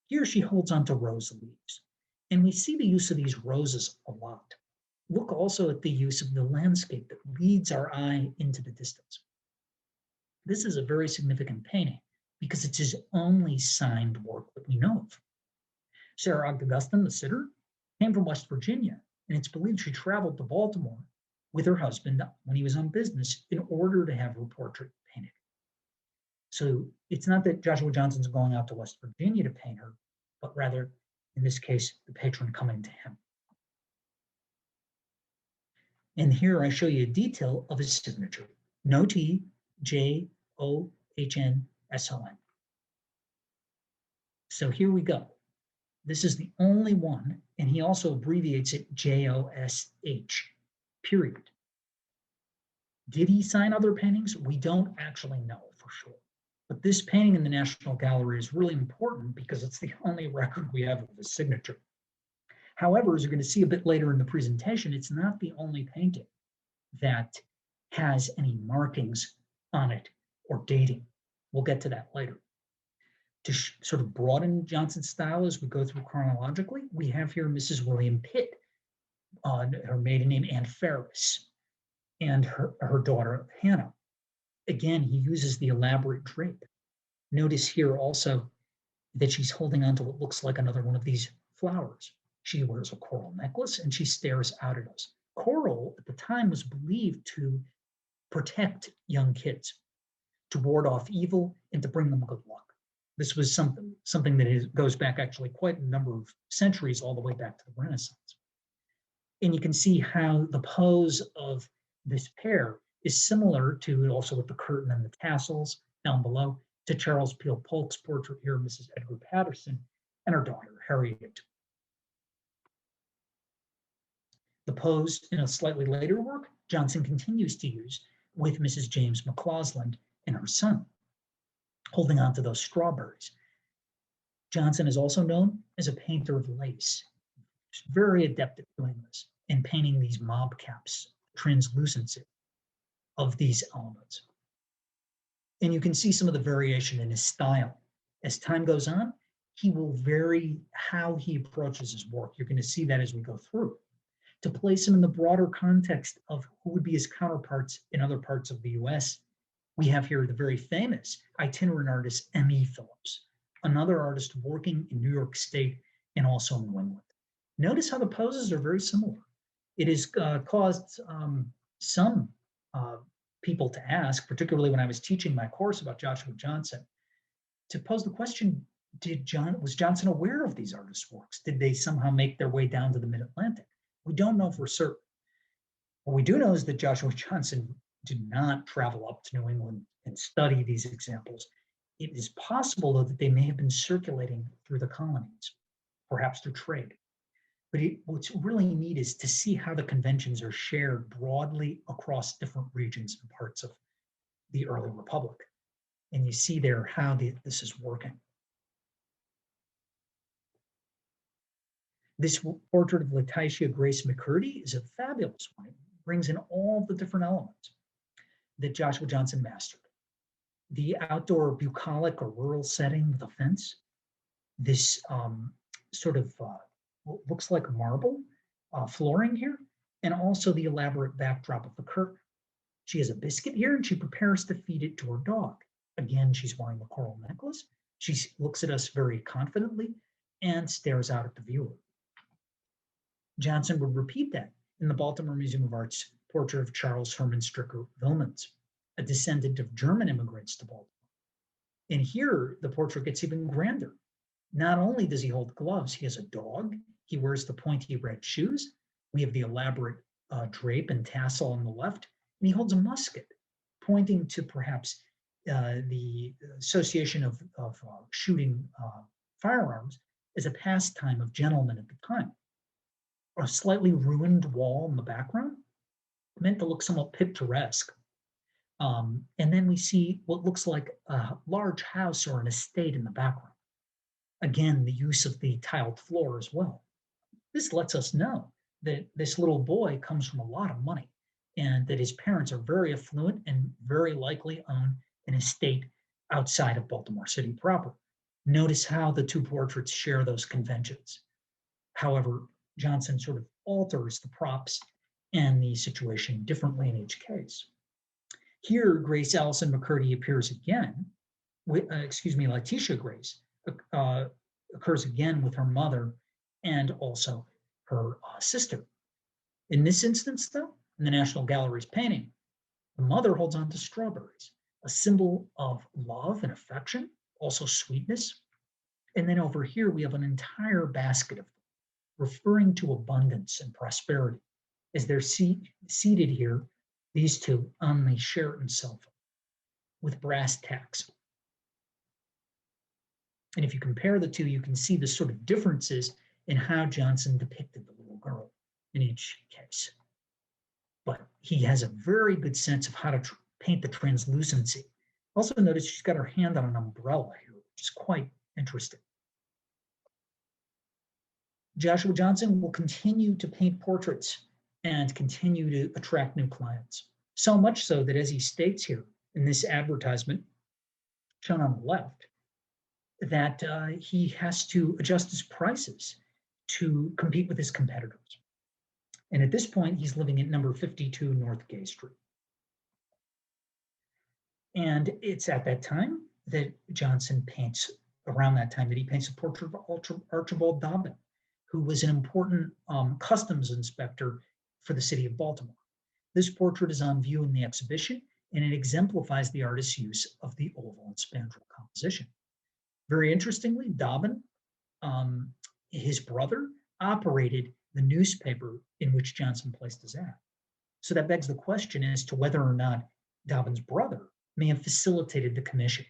Here she holds onto rose leaves, and we see the use of these roses a lot. Look also at the use of the landscape that leads our eye into the distance. This is a very significant painting because it's his only signed work that we know of. Sarah Ogden Gustin, the sitter, came from West Virginia, and it's believed she traveled to Baltimore with her husband when he was on business in order to have her portrait painted. So it's not that Joshua Johnson's going out to West Virginia to paint her, but rather, in this case, the patron coming to him. And here I show you a detail of his signature. No T, Johnsson. So here we go. This is the only one, and he also abbreviates it JOSH, period. Did he sign other paintings? We don't actually know for sure. But this painting in the National Gallery is really important because it's the only record we have of his signature. However, as you're going to see a bit later in the presentation, it's not the only painting that has any markings on it or dating. We'll get to that later. To sort of broaden Johnson's style as we go through chronologically, we have here Mrs. William Pitt, her maiden name Anne Ferris, and her daughter Hannah. Again, he uses the elaborate drape. Notice here also that she's holding on to what looks like another one of these flowers. She wears a coral necklace and she stares out at us. Coral at the time was believed to protect young kids, to ward off evil and to bring them good luck. This was something that goes back actually quite a number of centuries, all the way back to the Renaissance. And you can see how the pose of this pair is similar to, also with the curtain and the tassels down below, to Charles Peale Polk's portrait here of Mrs. Edgar Patterson and her daughter, Harriet. The pose in a slightly later work, Johnson continues to use with Mrs. James McCausland and her son, holding on to those strawberries. Johnson is also known as a painter of lace. He's very adept at doing this and painting these mob caps, translucency of these elements. And you can see some of the variation in his style. As time goes on, he will vary how he approaches his work. You're going to see that as we go through. To place him in the broader context of who would be his counterparts in other parts of the US, we have here the very famous itinerant artist M.E. Phillips, another artist working in New York State and also in New England. Notice how the poses are very similar. It has caused some people to ask, particularly when I was teaching my course about Joshua Johnson, to pose the question, was Johnson aware of these artists' works? Did they somehow make their way down to the mid-Atlantic? We don't know for certain. What we do know is that Joshua Johnson did not travel up to New England and study these examples. It is possible, though, that they may have been circulating through the colonies, perhaps through trade. But what's really neat is to see how the conventions are shared broadly across different regions and parts of the early Republic. And you see there how this is working. This portrait of Lattasia Grace McCurdy is a fabulous one. It brings in all the different elements that Joshua Johnson mastered. The outdoor bucolic or rural setting with a fence, this sort of what looks like marble flooring here, and also the elaborate backdrop of the curtain. She has a biscuit here and she prepares to feed it to her dog. Again, she's wearing the coral necklace. She looks at us very confidently and stares out at the viewer. Johnson would repeat that in the Baltimore Museum of Art's portrait of Charles Herman Stricker Wilmans, a descendant of German immigrants to Baltimore. And here, the portrait gets even grander. Not only does he hold gloves, he has a dog, he wears the pointy red shoes, we have the elaborate drape and tassel on the left, and he holds a musket, pointing to perhaps the association of shooting firearms as a pastime of gentlemen at the time. A slightly ruined wall in the background, meant to look somewhat picturesque. And then we see what looks like a large house or an estate in the background. Again, the use of the tiled floor as well. This lets us know that this little boy comes from a lot of money and that his parents are very affluent and very likely own an estate outside of Baltimore City proper. Notice how the two portraits share those conventions. However, Johnson sort of alters the props and the situation differently in each case. Here, Grace Allison McCurdy appears again, Lattasia Grace occurs again with her mother and also her sister. In this instance, though, in the National Gallery's painting, the mother holds on to strawberries, a symbol of love and affection, also sweetness. And then over here, we have an entire basket of them, referring to abundance and prosperity. as they're seated here, these two on the Sheraton sofa with brass tacks. And if you compare the two, you can see the sort of differences in how Johnson depicted the little girl in each case. But he has a very good sense of how to paint the translucency. Also notice she's got her hand on an umbrella here, which is quite interesting. Joshua Johnson will continue to paint portraits and continue to attract new clients. So much so that, as he states here in this advertisement shown on the left, that he has to adjust his prices to compete with his competitors. And at this point, he's living at number 52 North Gay Street. And it's at that time that Johnson paints, around that time, that he paints a portrait of Archibald Dobbin, who was an important customs inspector for the city of Baltimore. This portrait is on view in the exhibition, and it exemplifies the artist's use of the oval and spandrel composition. Very interestingly, Dobbin, his brother, operated the newspaper in which Johnson placed his ad. So that begs the question as to whether or not Dobbin's brother may have facilitated the commission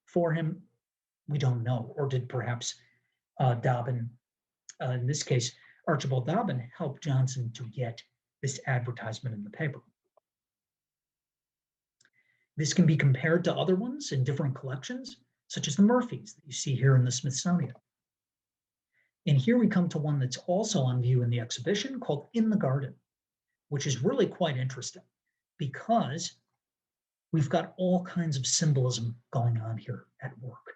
for him. We don't know. Or did perhaps Dobbin, in this case, Archibald Dobbin, help Johnson to get this advertisement in the paper? This can be compared to other ones in different collections, such as the Murphys that you see here in the Smithsonian. And here we come to one that's also on view in the exhibition called In the Garden, which is really quite interesting because we've got all kinds of symbolism going on here at work.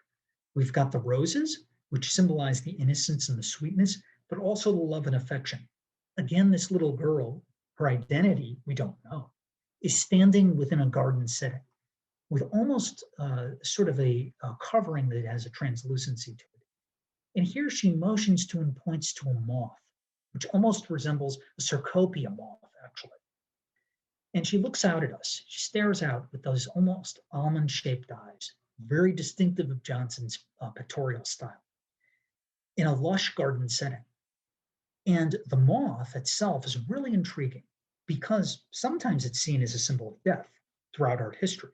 We've got the roses, which symbolize the innocence and the sweetness, but also the love and affection. Again, this little girl, her identity, we don't know, is standing within a garden setting with almost sort of a covering that has a translucency to it. And here she motions to and points to a moth, which almost resembles a Cercopia moth, actually. And she looks out at us. She stares out with those almost almond-shaped eyes, very distinctive of Johnson's pictorial style, in a lush garden setting. And the moth itself is really intriguing because sometimes it's seen as a symbol of death throughout art history.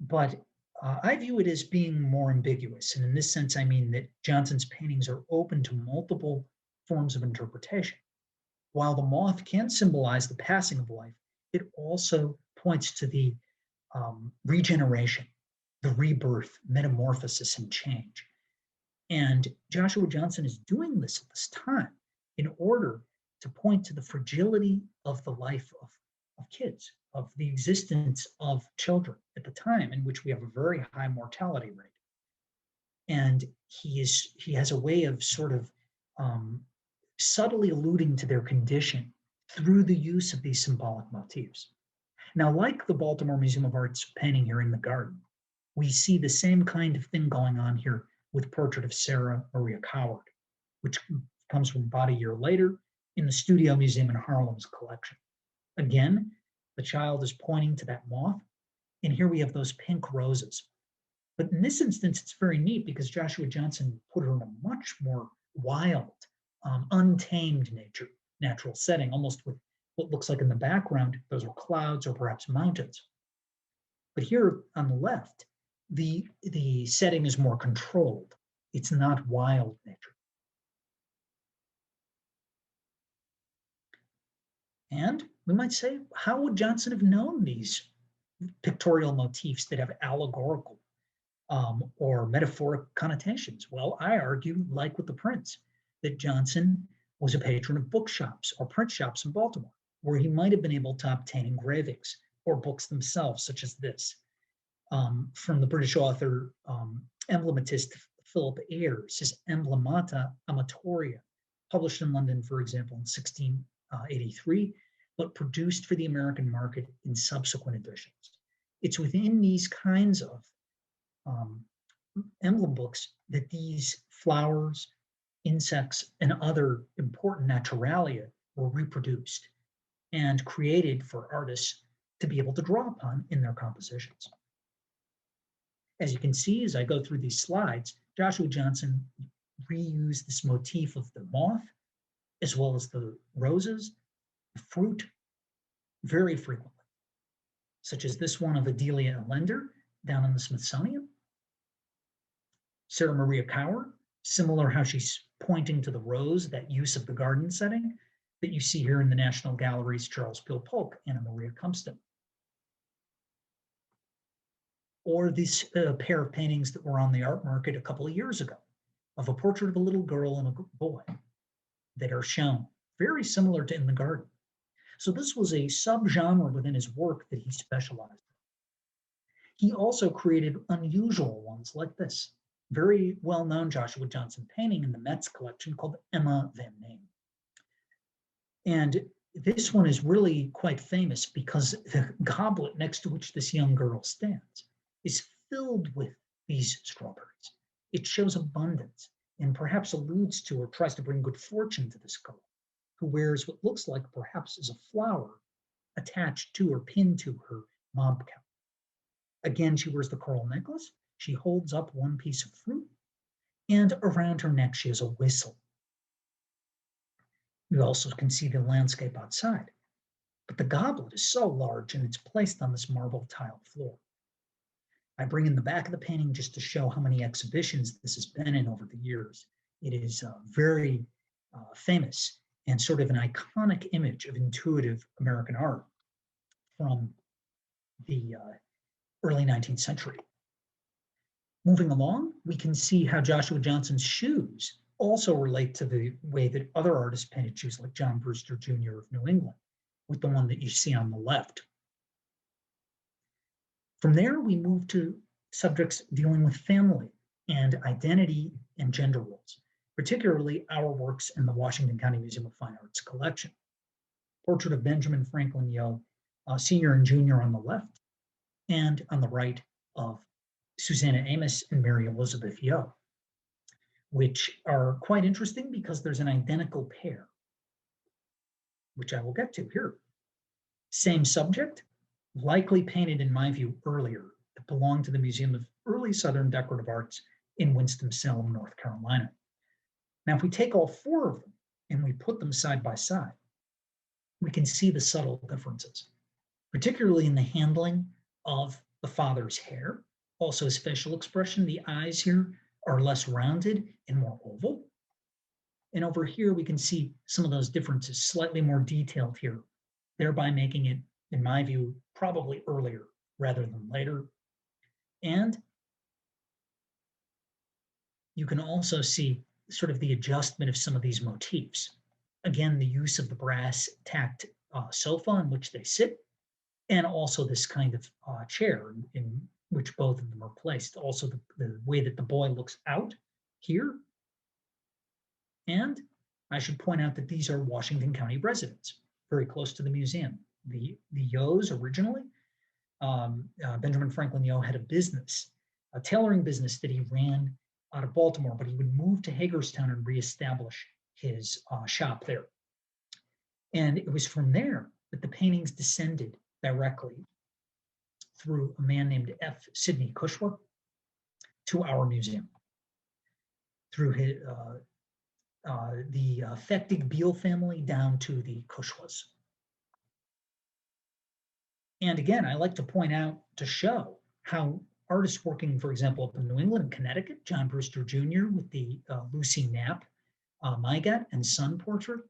But I view it as being more ambiguous. And in this sense, I mean that Johnson's paintings are open to multiple forms of interpretation. While the moth can symbolize the passing of life, it also points to the regeneration, the rebirth, metamorphosis, and change. And Joshua Johnson is doing this at this time in order to point to the fragility of the life of kids, of the existence of children at the time in which we have a very high mortality rate. And he has a way of sort of subtly alluding to their condition through the use of these symbolic motifs. Now, like the Baltimore Museum of Art's painting here in the garden, we see the same kind of thing going on here with Portrait of Sarah Maria Coward, which comes from about a year later in the Studio Museum in Harlem's collection. Again, the child is pointing to that moth, and here we have those pink roses. But in this instance, it's very neat because Joshua Johnson put her in a much more wild, untamed natural setting, almost with what looks like in the background, those are clouds or perhaps mountains. But here on the left, the setting is more controlled. It's not wild nature. And we might say, how would Johnson have known these pictorial motifs that have allegorical or metaphoric connotations? Well, I argue, like with the prints, that Johnson was a patron of bookshops or print shops in Baltimore, where he might have been able to obtain engravings or books themselves, such as this, from the British author, emblematist Philip Ayres, his Emblemata Amatoria, published in London, for example, in 1683, but produced for the American market in subsequent editions. It's within these kinds of emblem books that these flowers, insects, and other important naturalia were reproduced and created for artists to be able to draw upon in their compositions. As you can see, as I go through these slides, Joshua Johnson reused this motif of the moth, as well as the roses, fruit very frequently, such as this one of Adelia Lender down in the Smithsonian. Sarah Maria Cower, similar how she's pointing to the rose, that use of the garden setting that you see here in the National Gallery's Charles Peel Polk, Anna Maria Cumston. Or this pair of paintings that were on the art market a couple of years ago of a portrait of a little girl and a boy that are shown, very similar to In the Garden. So this was a subgenre within his work that he specialized in. He also created unusual ones like this, very well-known Joshua Johnson painting in the Met's collection called Emma Van Name. And this one is really quite famous because the goblet next to which this young girl stands is filled with these strawberries. It shows abundance and perhaps alludes to or tries to bring good fortune to this girl, who wears what looks like perhaps is a flower attached to or pinned to her mob cap. Again, she wears the coral necklace. She holds up one piece of fruit, and around her neck she has a whistle. You also can see the landscape outside, but the goblet is so large and it's placed on this marble tile floor. I bring in the back of the painting just to show how many exhibitions this has been in over the years. It is very famous and sort of an iconic image of intuitive American art from the early 19th century. Moving along, we can see how Joshua Johnson's shoes also relate to the way that other artists painted shoes, like John Brewster Jr. of New England, with the one that you see on the left. From there, we move to subjects dealing with family and identity and gender roles, particularly our works in the Washington County Museum of Fine Arts collection. Portrait of Benjamin Franklin Yo, Sr. and Jr. on the left, and on the right of Susanna Amos and Mary Elizabeth Yo, which are quite interesting because there's an identical pair, which I will get to here. Same subject, likely painted, in my view, earlier, that belonged to the Museum of Early Southern Decorative Arts in Winston-Salem, North Carolina. Now, if we take all four of them and we put them side by side, we can see the subtle differences, particularly in the handling of the father's hair, also his facial expression. The eyes here are less rounded and more oval. And over here, we can see some of those differences, slightly more detailed here, thereby making it, in my view, probably earlier rather than later. And you can also see sort of the adjustment of some of these motifs. Again, the use of the brass tacked sofa in which they sit, and also this kind of chair in which both of them are placed. Also the way that the boy looks out here. And I should point out that these are Washington County residents, very close to the museum. The Yos originally, Benjamin Franklin Yo had a business, a tailoring business that he ran out of Baltimore, but he would move to Hagerstown and reestablish his shop there. And it was from there that the paintings descended directly through a man named F. Sidney Cushwa to our museum, through his, the Fechtig Beale family down to the Cushwas. And again, I like to point out to show how artists working, for example, up in New England and Connecticut, John Brewster Jr. with the Lucy Knapp Mygat and son portrait,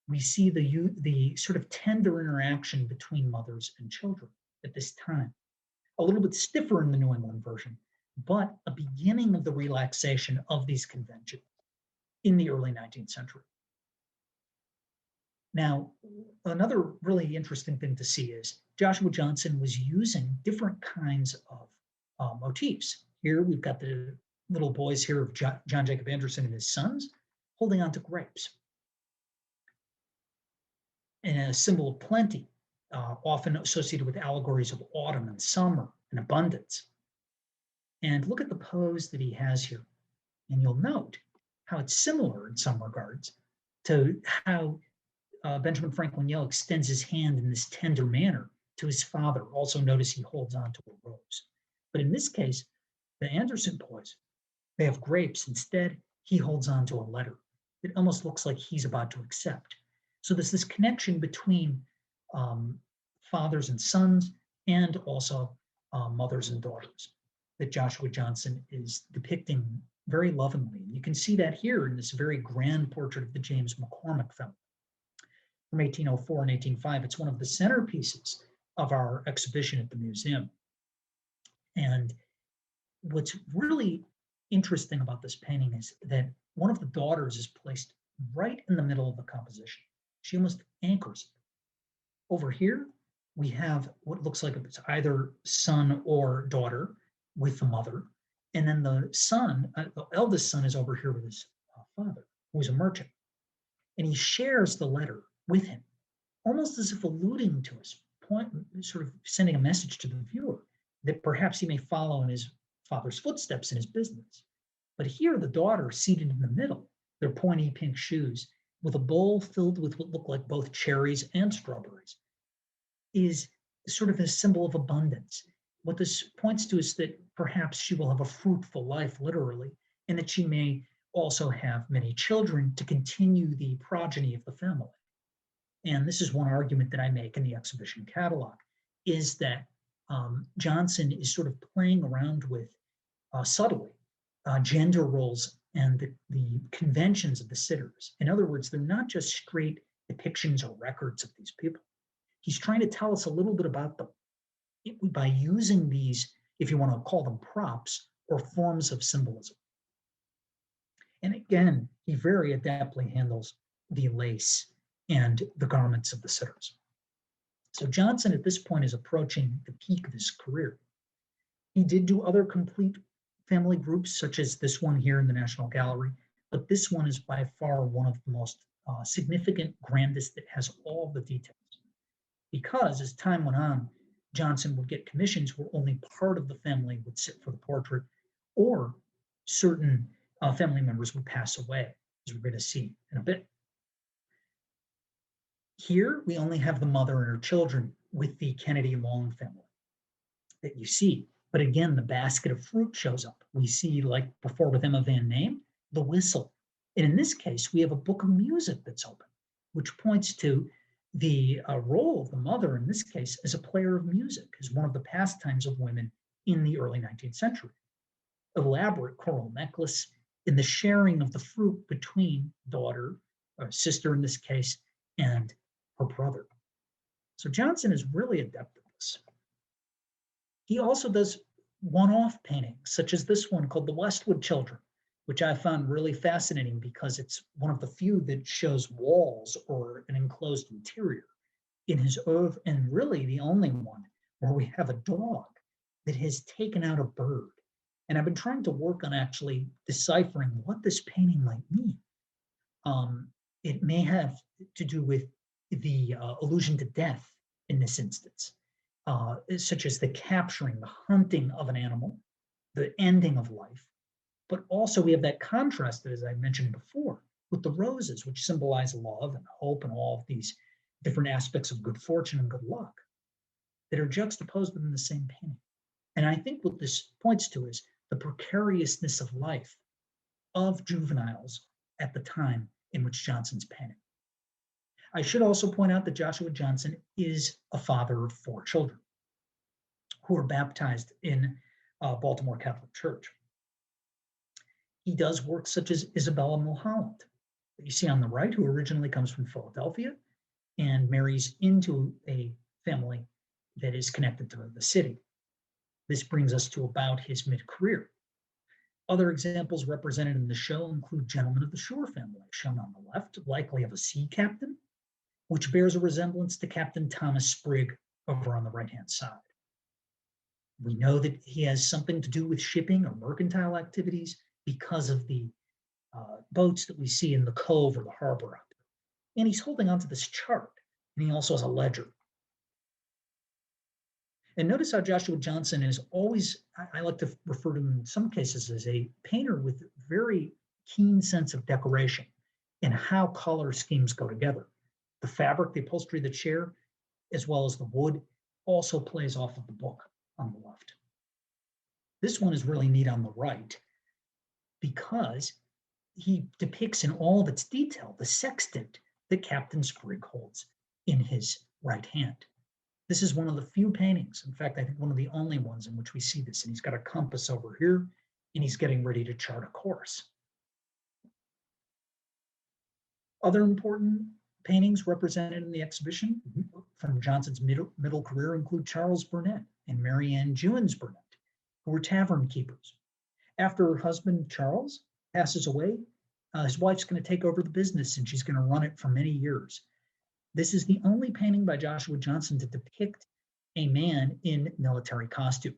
we see the sort of tender interaction between mothers and children at this time. A little bit stiffer in the New England version, but a beginning of the relaxation of these conventions in the early 19th century. Now, another really interesting thing to see is Joshua Johnson was using different kinds of motifs. Here we've got the little boys here of John Jacob Anderson and his sons holding on to grapes. And a symbol of plenty, often associated with allegories of autumn and summer and abundance. And look at the pose that he has here. And you'll note how it's similar in some regards to how Benjamin Franklin Yo extends his hand in this tender manner to his father. Also notice he holds on to a rose. But in this case, the Anderson boys, they have grapes. Instead, he holds on to a letter. It almost looks like he's about to accept. So there's this connection between fathers and sons, and also mothers and daughters that Joshua Johnson is depicting very lovingly. You can see that here in this very grand portrait of the James McCormick family from 1804 and 1805. It's one of the centerpieces of our exhibition at the museum. And what's really interesting about this painting is that one of the daughters is placed right in the middle of the composition. She almost anchors it. Over here, we have what looks like it's either son or daughter with the mother. And then the son, the eldest son, is over here with his father, who's a merchant. And he shares the letter with him, almost as if alluding to his point, sort of sending a message to the viewer that perhaps he may follow in his father's footsteps in his business. But here, the daughter, seated in the middle, their pointy pink shoes, with a bowl filled with what look like both cherries and strawberries, is sort of a symbol of abundance. What this points to is that perhaps she will have a fruitful life, literally, and that she may also have many children to continue the progeny of the family. And this is one argument that I make in the exhibition catalog, is that Johnson is sort of playing around with subtly gender roles and the conventions of the sitters. In other words, they're not just straight depictions or records of these people. He's trying to tell us a little bit about them by using these, if you want to call them props, or forms of symbolism. And again, he very adeptly handles the lace and the garments of the sitters. So Johnson at this point is approaching the peak of his career. He did do other complete family groups, such as this one here in the National Gallery, but this one is by far one of the most significant, grandest, that has all the details. Because as time went on, Johnson would get commissions where only part of the family would sit for the portrait, or certain family members would pass away, as we're going to see in a bit. Here, we only have the mother and her children with the Kennedy Long family that you see. But again, the basket of fruit shows up. We see, like before with Emma Van Name, the whistle. And in this case, we have a book of music that's open, which points to the role of the mother, in this case, as a player of music, as one of the pastimes of women in the early 19th century. Elaborate coral necklace, in the sharing of the fruit between daughter, or sister in this case, and her brother. So Johnson is really adept at this. He also does one-off paintings, such as this one called the Westwood Children, which I found really fascinating because it's one of the few that shows walls or an enclosed interior in his oeuvre, and really the only one where we have a dog that has taken out a bird. And I've been trying to work on actually deciphering what this painting might mean. It may have to do with the allusion to death in this instance, such as the capturing, the hunting of an animal, the ending of life. But also we have that contrast, as I mentioned before, with the roses, which symbolize love and hope and all of these different aspects of good fortune and good luck that are juxtaposed within the same painting. And I think what this points to is the precariousness of life of juveniles at the time in which Johnson's painting. I should also point out that Joshua Johnson is a father of 4 children who were baptized in Baltimore Catholic Church. He does work such as Isabella Mulholland, that you see on the right, who originally comes from Philadelphia and marries into a family that is connected to the city. This brings us to about his mid-career. Other examples represented in the show include Gentlemen of the Shore family, shown on the left, likely of a sea captain, which bears a resemblance to Captain Thomas Sprigg over on the right-hand side. We know that he has something to do with shipping or mercantile activities because of the boats that we see in the cove or the harbor out there. And he's holding onto this chart, and he also has a ledger. And notice how Joshua Johnson is always, I like to refer to him in some cases as a painter with very keen sense of decoration and how color schemes go together. The fabric, the upholstery, the chair, as well as the wood, also plays off of the book on the left. This one is really neat on the right because he depicts in all of its detail the sextant that Captain Sprigg holds in his right hand. This is one of the few paintings, in fact, I think one of the only ones in which we see this, and he's got a compass over here, and he's getting ready to chart a course. Other important paintings represented in the exhibition from Johnson's middle career include Charles Burnett and Marianne Burnett, who were tavern keepers. After her husband, Charles, passes away, his wife's going to take over the business and she's going to run it for many years. This is the only painting by Joshua Johnson to depict a man in military costume.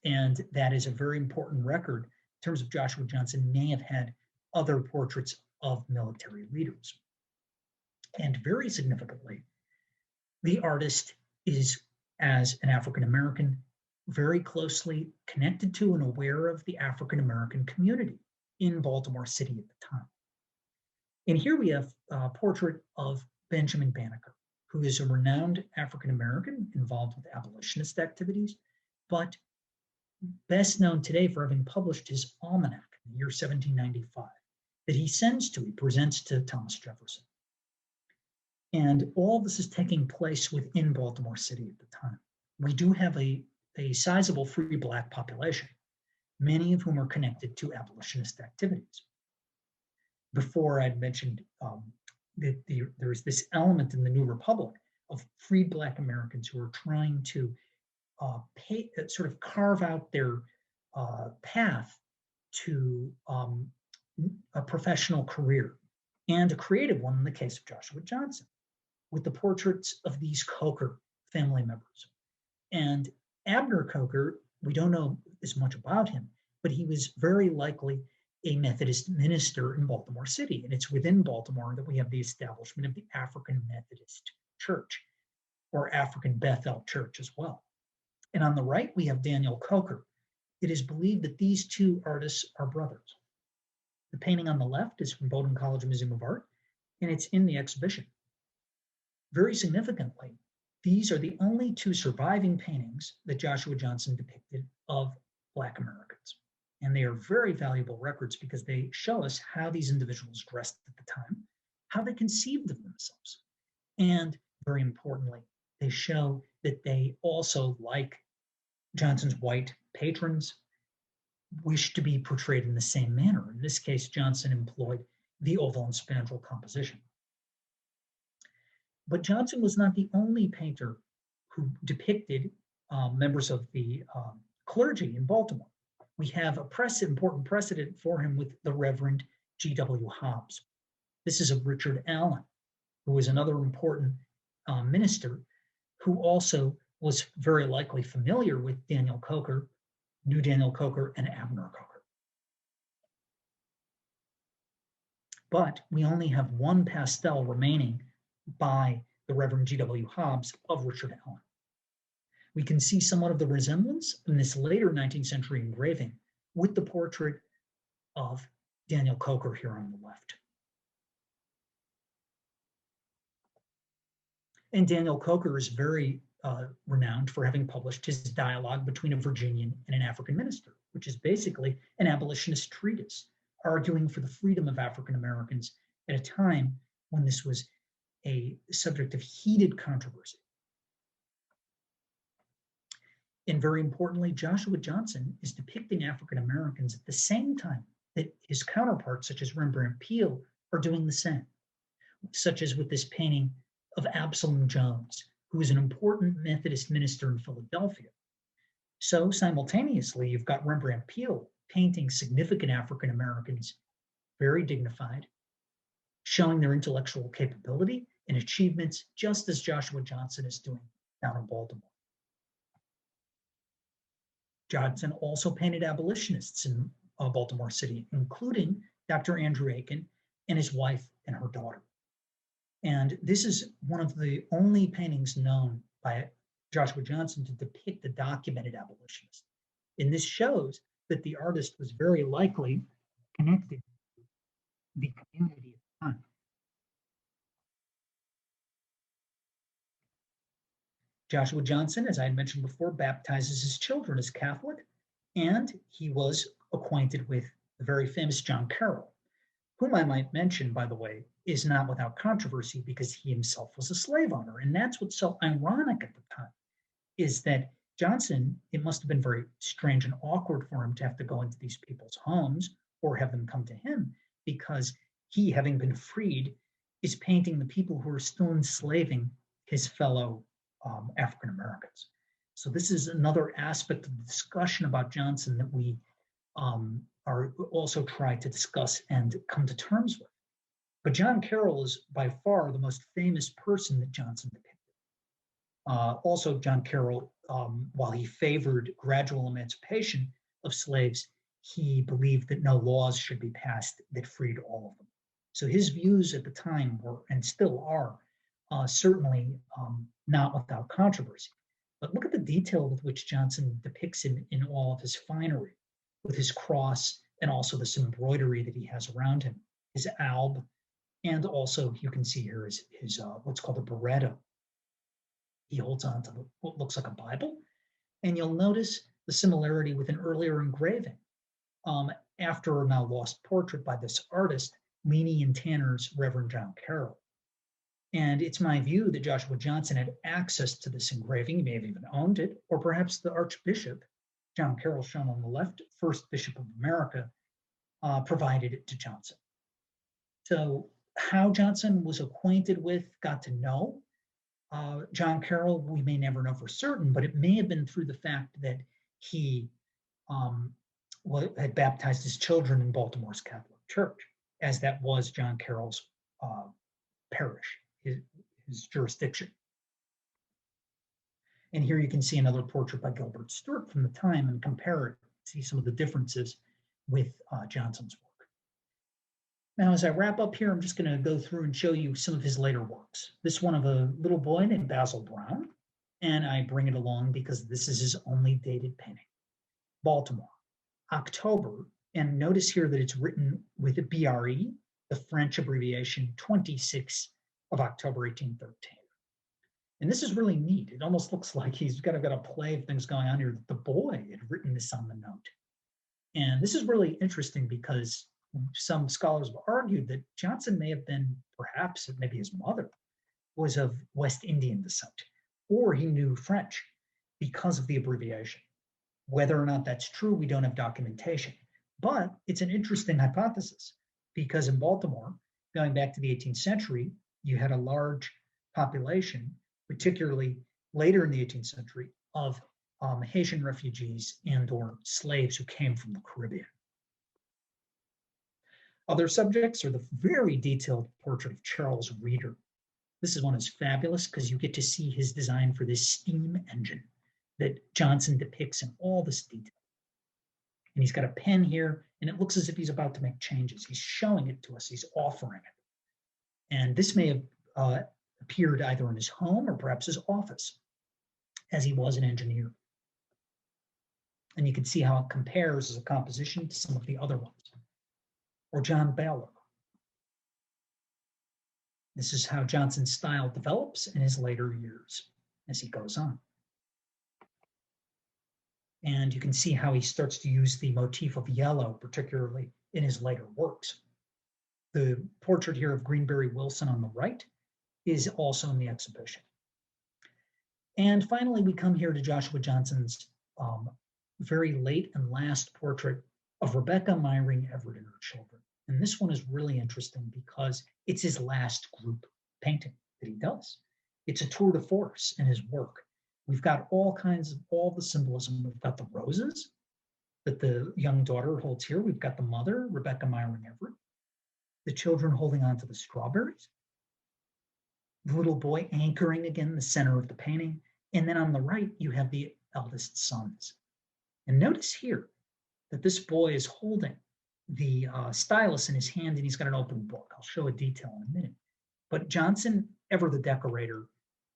And that is a very important record in terms of Joshua Johnson may have had other portraits of military leaders. And very significantly, the artist is, as an African-American, very closely connected to and aware of the African-American community in Baltimore City at the time. And here we have a portrait of Benjamin Banneker, who is a renowned African-American involved with abolitionist activities, but best known today for having published his almanac in the year 1795 that he presents to Thomas Jefferson. And all this is taking place within Baltimore City at the time. We do have a sizable free Black population, many of whom are connected to abolitionist activities. Before I'd mentioned that there's this element in the New Republic of freed Black Americans who are trying to sort of carve out their path to a professional career, and a creative one in the case of Joshua Johnson, with the portraits of these Coker family members. And Abner Coker, we don't know as much about him, but he was very likely a Methodist minister in Baltimore City. And it's within Baltimore that we have the establishment of the African Methodist Church, or African Bethel Church as well. And on the right, we have Daniel Coker. It is believed that these two artists are brothers. The painting on the left is from Bowdoin College Museum of Art, and it's in the exhibition. Very significantly, these are the only two surviving paintings that Joshua Johnson depicted of Black Americans. And they are very valuable records because they show us how these individuals dressed at the time, how they conceived of themselves. And very importantly, they show that they also, like Johnson's white patrons, wish to be portrayed in the same manner. In this case, Johnson employed the oval and spandrel composition. But Johnson was not the only painter who depicted members of the clergy in Baltimore. We have a important precedent for him with the Reverend G.W. Hobbs. This is of Richard Allen, who was another important minister who also was very likely familiar with Daniel Coker, knew Daniel Coker, and Abner Coker. But we only have one pastel remaining by the Reverend G.W. Hobbs of Richard Allen. We can see somewhat of the resemblance in this later 19th century engraving with the portrait of Daniel Coker here on the left. And Daniel Coker is very renowned for having published his dialogue between a Virginian and an African minister, which is basically an abolitionist treatise arguing for the freedom of African Americans at a time when this was a subject of heated controversy. And very importantly, Joshua Johnson is depicting African Americans at the same time that his counterparts, such as Rembrandt Peale, are doing the same, such as with this painting of Absalom Jones, who is an important Methodist minister in Philadelphia. So simultaneously, you've got Rembrandt Peale painting significant African Americans, very dignified, showing their intellectual capability and achievements, just as Joshua Johnson is doing down in Baltimore. Johnson also painted abolitionists in Baltimore City, including Dr. Andrew Aiken and his wife and her daughter. And this is one of the only paintings known by Joshua Johnson to depict a documented abolitionist. And this shows that the artist was very likely connected to the community at the time. Joshua Johnson, as I had mentioned before, baptizes his children as Catholic, and he was acquainted with the very famous John Carroll, whom I might mention, by the way, is not without controversy because he himself was a slave owner. And that's what's so ironic at the time, is that Johnson, it must have been very strange and awkward for him to have to go into these people's homes or have them come to him, because he, having been freed, is painting the people who are still enslaving his fellow African Americans. So this is another aspect of the discussion about Johnson that we are also trying to discuss and come to terms with. But John Carroll is by far the most famous person that Johnson depicted. Also, John Carroll, while he favored gradual emancipation of slaves, he believed that no laws should be passed that freed all of them. So his views at the time were, and still are, certainly not without controversy. But look at the detail with which Johnson depicts him in all of his finery, with his cross and also this embroidery that he has around him, his alb, and also you can see here his what's called a beretta. He holds on to what looks like a Bible, and you'll notice the similarity with an earlier engraving after a now lost portrait by this artist, Leaney and Tanner's Reverend John Carroll. And it's my view that Joshua Johnson had access to this engraving. He may have even owned it, or perhaps the Archbishop, John Carroll shown on the left, first Bishop of America, provided it to Johnson. So how Johnson was acquainted with, got to know John Carroll, we may never know for certain, but it may have been through the fact that he had baptized his children in Baltimore's Catholic Church, as that was John Carroll's parish, his jurisdiction. And here you can see another portrait by Gilbert Stuart from the time and compare it, see some of the differences with Johnson's work. Now, as I wrap up here, I'm just going to go through and show you some of his later works. This one of a little boy named Basil Brown, and I bring it along because this is his only dated painting. Baltimore, October, and notice here that it's written with a BRE, the French abbreviation 26 of October 1813. And this is really neat. It almost looks like he's got a play of things going on here. The boy had written this on the note. And this is really interesting because some scholars have argued that Johnson may have been, perhaps maybe his mother was of West Indian descent, or he knew French because of the abbreviation. Whether or not that's true, we don't have documentation. But it's an interesting hypothesis because in Baltimore, going back to the 18th century, you had a large population, particularly later in the 18th century, of Haitian refugees and or slaves who came from the Caribbean. Other subjects are the very detailed portrait of Charles Reader. This one is fabulous because you get to see his design for this steam engine that Johnson depicts in all this detail. And he's got a pen here, and it looks as if he's about to make changes. He's showing it to us. He's offering it. And this may have appeared either in his home or perhaps his office, as he was an engineer. And you can see how it compares as a composition to some of the other ones. Or John Baylor. This is how Johnson's style develops in his later years as he goes on. And you can see how he starts to use the motif of yellow, particularly in his later works. The portrait here of Greenberry Wilson on the right is also in the exhibition. And finally, we come here to Joshua Johnson's very late and last portrait of Rebecca Myring Everett and her children. And this one is really interesting because it's his last group painting that he does. It's a tour de force in his work. We've got all the symbolism. We've got the roses that the young daughter holds here. We've got the mother, Rebecca Myring Everett, the children holding on to the strawberries, the little boy anchoring again the center of the painting. And then on the right, you have the eldest sons. And notice here that this boy is holding the stylus in his hand and he's got an open book. I'll show a detail in a minute. But Johnson, ever the decorator,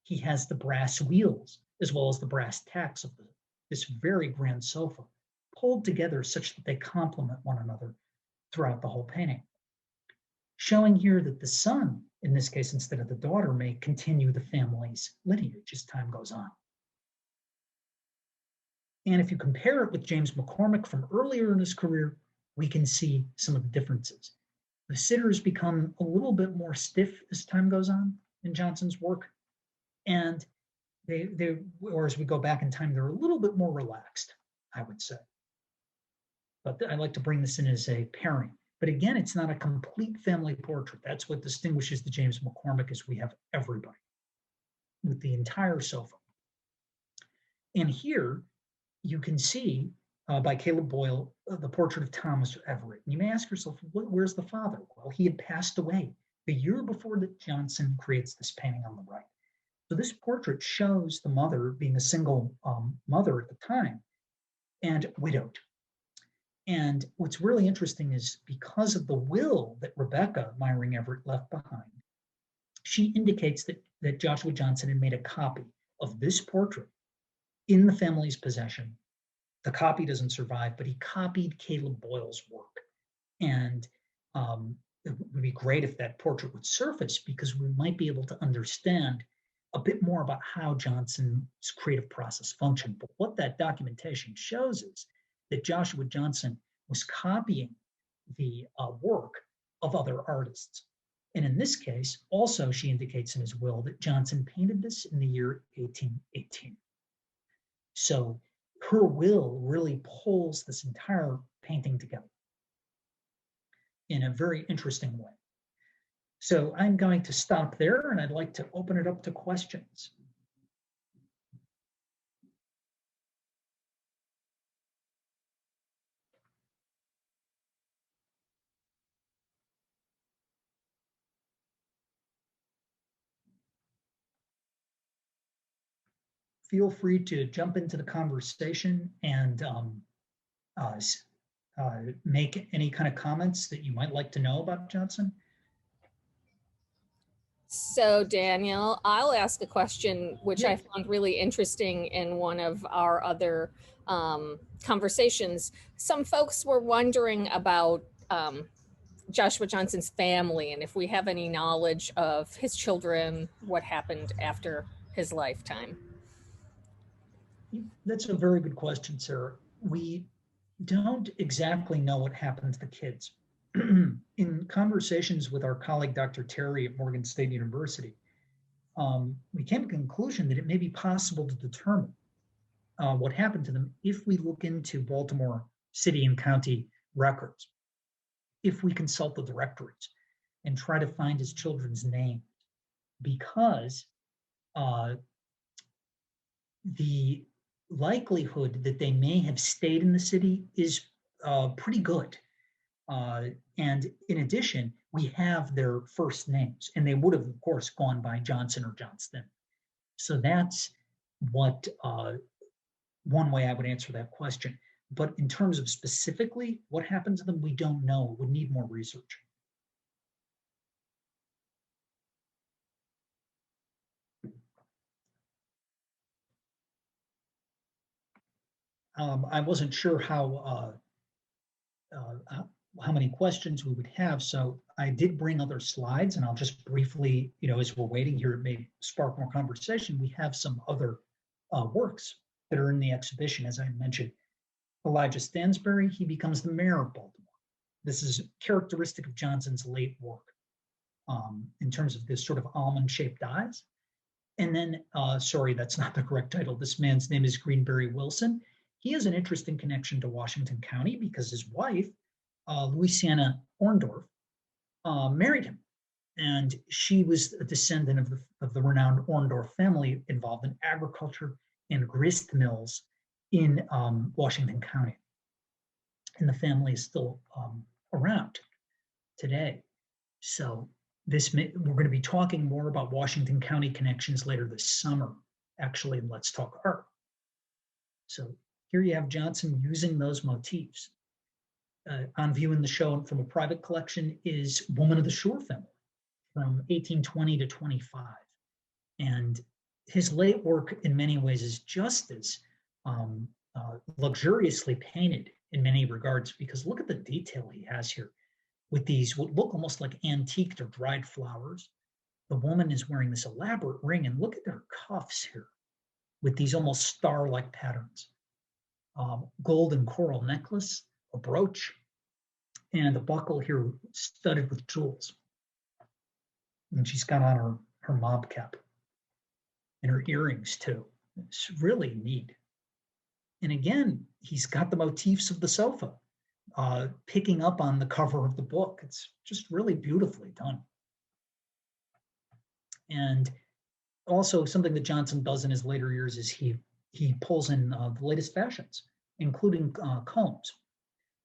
he has the brass wheels as well as the brass tacks of this very grand sofa pulled together such that they complement one another throughout the whole painting. Showing here that the son, in this case instead of the daughter, may continue the family's lineage as time goes on. And if you compare it with James McCormick from earlier in his career, we can see some of the differences. The sitters become a little bit more stiff as time goes on in Johnson's work. And or as we go back in time, they're a little bit more relaxed, I would say. But I like to bring this in as a pairing. But again, it's not a complete family portrait. That's what distinguishes the James McCormick, is we have everybody with the entire sofa. And here you can see by Caleb Boyle, the portrait of Thomas Everett. And you may ask yourself, where's the father? Well, he had passed away the year before that Johnson creates this painting on the right. So this portrait shows the mother being a single mother at the time and widowed. And what's really interesting is because of the will that Rebecca Myring Everett left behind, she indicates that Joshua Johnson had made a copy of this portrait in the family's possession. The copy doesn't survive, but he copied Caleb Boyle's work. And it would be great if that portrait would surface, because we might be able to understand a bit more about how Johnson's creative process functioned. But what that documentation shows is that Joshua Johnson was copying the work of other artists. And in this case, also she indicates in his will that Johnson painted this in the year 1818. So her will really pulls this entire painting together in a very interesting way. So I'm going to stop there, and I'd like to open it up to questions. Feel free to jump into the conversation and make any kind of comments that you might like to know about Johnson. So Daniel, I'll ask a question which I found really interesting in one of our other conversations. Some folks were wondering about Joshua Johnson's family and if we have any knowledge of his children, what happened after his lifetime. That's a very good question, Sarah. We don't exactly know what happened to the kids. In conversations with our colleague, Dr. Terry at Morgan State University, we came to the conclusion that it may be possible to determine what happened to them if we look into Baltimore city and county records, if we consult the directories and try to find his children's names, because the likelihood that they may have stayed in the city is pretty good. And in addition, we have their first names, and they would have, of course, gone by Johnson or Johnston. So that's what one way I would answer that question. But in terms of specifically what happened to them, we don't know. We need more research. I wasn't sure how many questions we would have, so I did bring other slides, and I'll just briefly, as we're waiting here, it may spark more conversation. We have some other works that are in the exhibition, as I mentioned. Elijah Stansbury, he becomes the mayor of Baltimore. This is characteristic of Johnson's late work in terms of this sort of almond-shaped eyes. And then, sorry, that's not the correct title. This man's name is Greenberry Wilson. He has an interesting connection to Washington County because his wife, Louisiana Orndorff, married him. And she was a descendant of the renowned Orndorff family involved in agriculture and grist mills in Washington County. And the family is still around today. So we're going to be talking more about Washington County connections later this summer, actually, in Let's Talk Art. So here you have Johnson using those motifs. On view in the show from a private collection is Woman of the Shore family from 1820 to 25. And his late work in many ways is just as luxuriously painted in many regards, because look at the detail he has here with these what look almost like antiqued or dried flowers. The woman is wearing this elaborate ring, and look at her cuffs here with these almost star-like patterns. Gold and coral necklace, a brooch, and a buckle here studded with jewels. And she's got on her mob cap and her earrings too. It's really neat. And again, he's got the motifs of the sofa picking up on the cover of the book. It's just really beautifully done. And also something that Johnson does in his later years is he pulls in the latest fashions, including combs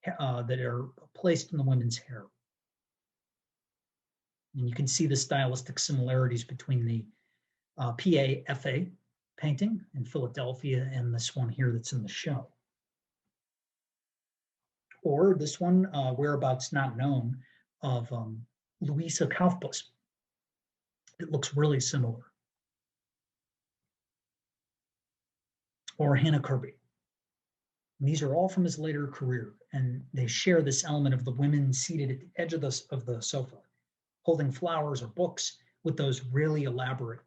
that are placed in the women's hair. And you can see the stylistic similarities between the PAFA painting in Philadelphia and this one here that's in the show. Or this one, whereabouts not known, of Louisa Kaufbus. It looks really similar. Or Hannah Kirby. And these are all from his later career, and they share this element of the women seated at the edge of the sofa, holding flowers or books with those really elaborate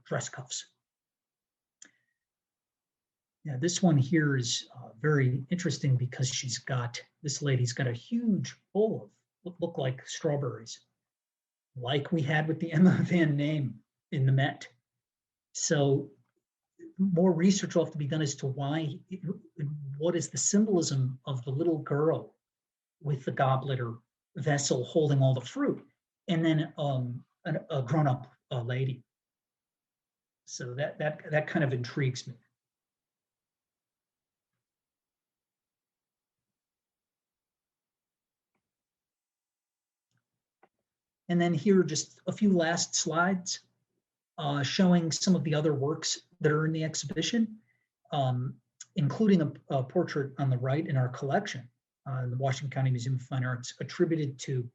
dress cuffs. Yeah, this one here is very interesting because this lady's got a huge bowl of what look like strawberries, like we had with the Emma Van Name in the Met. So more research will have to be done as to what is the symbolism of the little girl with the goblet or vessel holding all the fruit, and then a grown-up lady. So that kind of intrigues me. And then here are just a few last slides showing some of the other works that are in the exhibition, including a portrait on the right in our collection in the Washington County Museum of Fine Arts, attributed to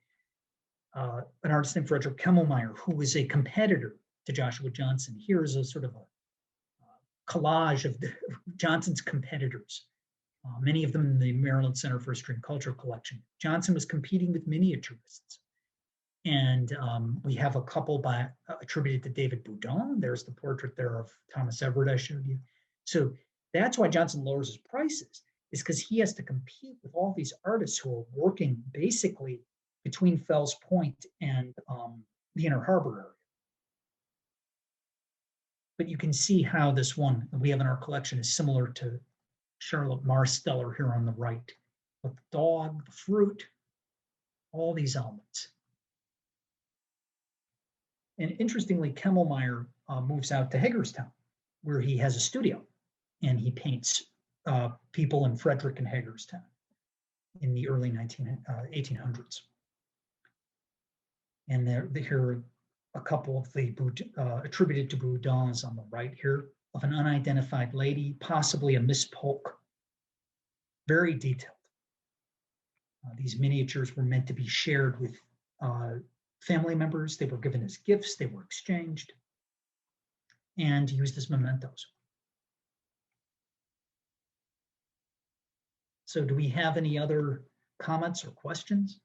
an artist named Frederick Kemmelmeyer, who was a competitor to Joshua Johnson. Here is a sort of a collage of Johnson's competitors, many of them in the Maryland Center for History and Culture collection. Johnson was competing with miniaturists. And we have a couple attributed to David Boudin. There's the portrait there of Thomas Everett I showed you. So that's why Johnson lowers his prices, is because he has to compete with all these artists who are working basically between Fells Point and the Inner Harbor area. But you can see how this one that we have in our collection is similar to Charlotte Marsteller here on the right, with the dog, the fruit, all these elements. And interestingly, Kemmelmeyer moves out to Hagerstown, where he has a studio, and he paints people in Frederick and Hagerstown in the early 1800s. And here are a couple of the attributed to Boudins on the right here, of an unidentified lady, possibly a Miss Polk. Very detailed. These miniatures were meant to be shared with family members. They were given as gifts, they were exchanged, and used as mementos. So do we have any other comments or questions?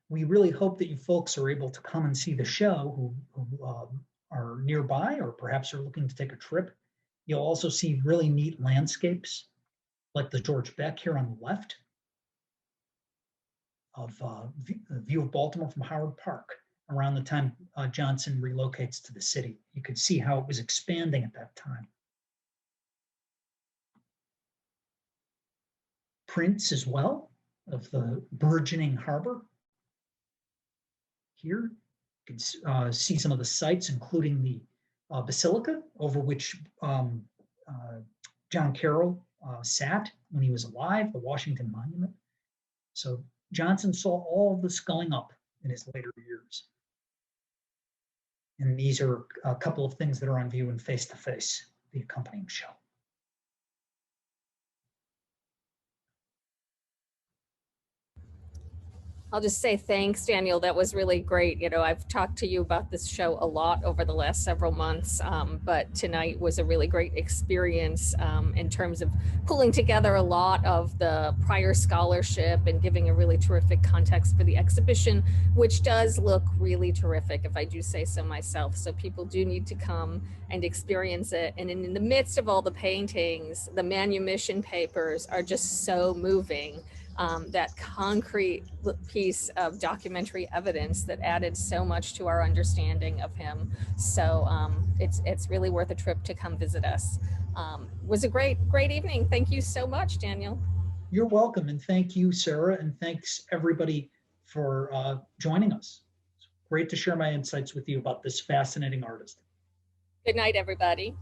We really hope that you folks are able to come and see the show who are nearby or perhaps are looking to take a trip. You'll also see really neat landscapes like the George Beck here on the left, of a view of Baltimore from Howard Park around the time Johnson relocates to the city. You could see how it was expanding at that time. Prints as well of the burgeoning harbor. Here you can see some of the sites, including the basilica over which John Carroll sat when he was alive, the Washington Monument. So Johnson saw all of this going up in his later years. And these are a couple of things that are on view in Face to Face, the accompanying show. I'll just say thanks, Daniel. That was really great. You know, I've talked to you about this show a lot over the last several months, but tonight was a really great experience in terms of pulling together a lot of the prior scholarship and giving a really terrific context for the exhibition, which does look really terrific, if I do say so myself. So people do need to come and experience it. And in the midst of all the paintings, the manumission papers are just so moving. That concrete piece of documentary evidence that added so much to our understanding of him. So it's really worth a trip to come visit us. Was a great evening. Thank you so much, Daniel. You're welcome, and thank you, Sarah, and thanks everybody for joining us. It's great to share my insights with you about this fascinating artist. Good night, everybody.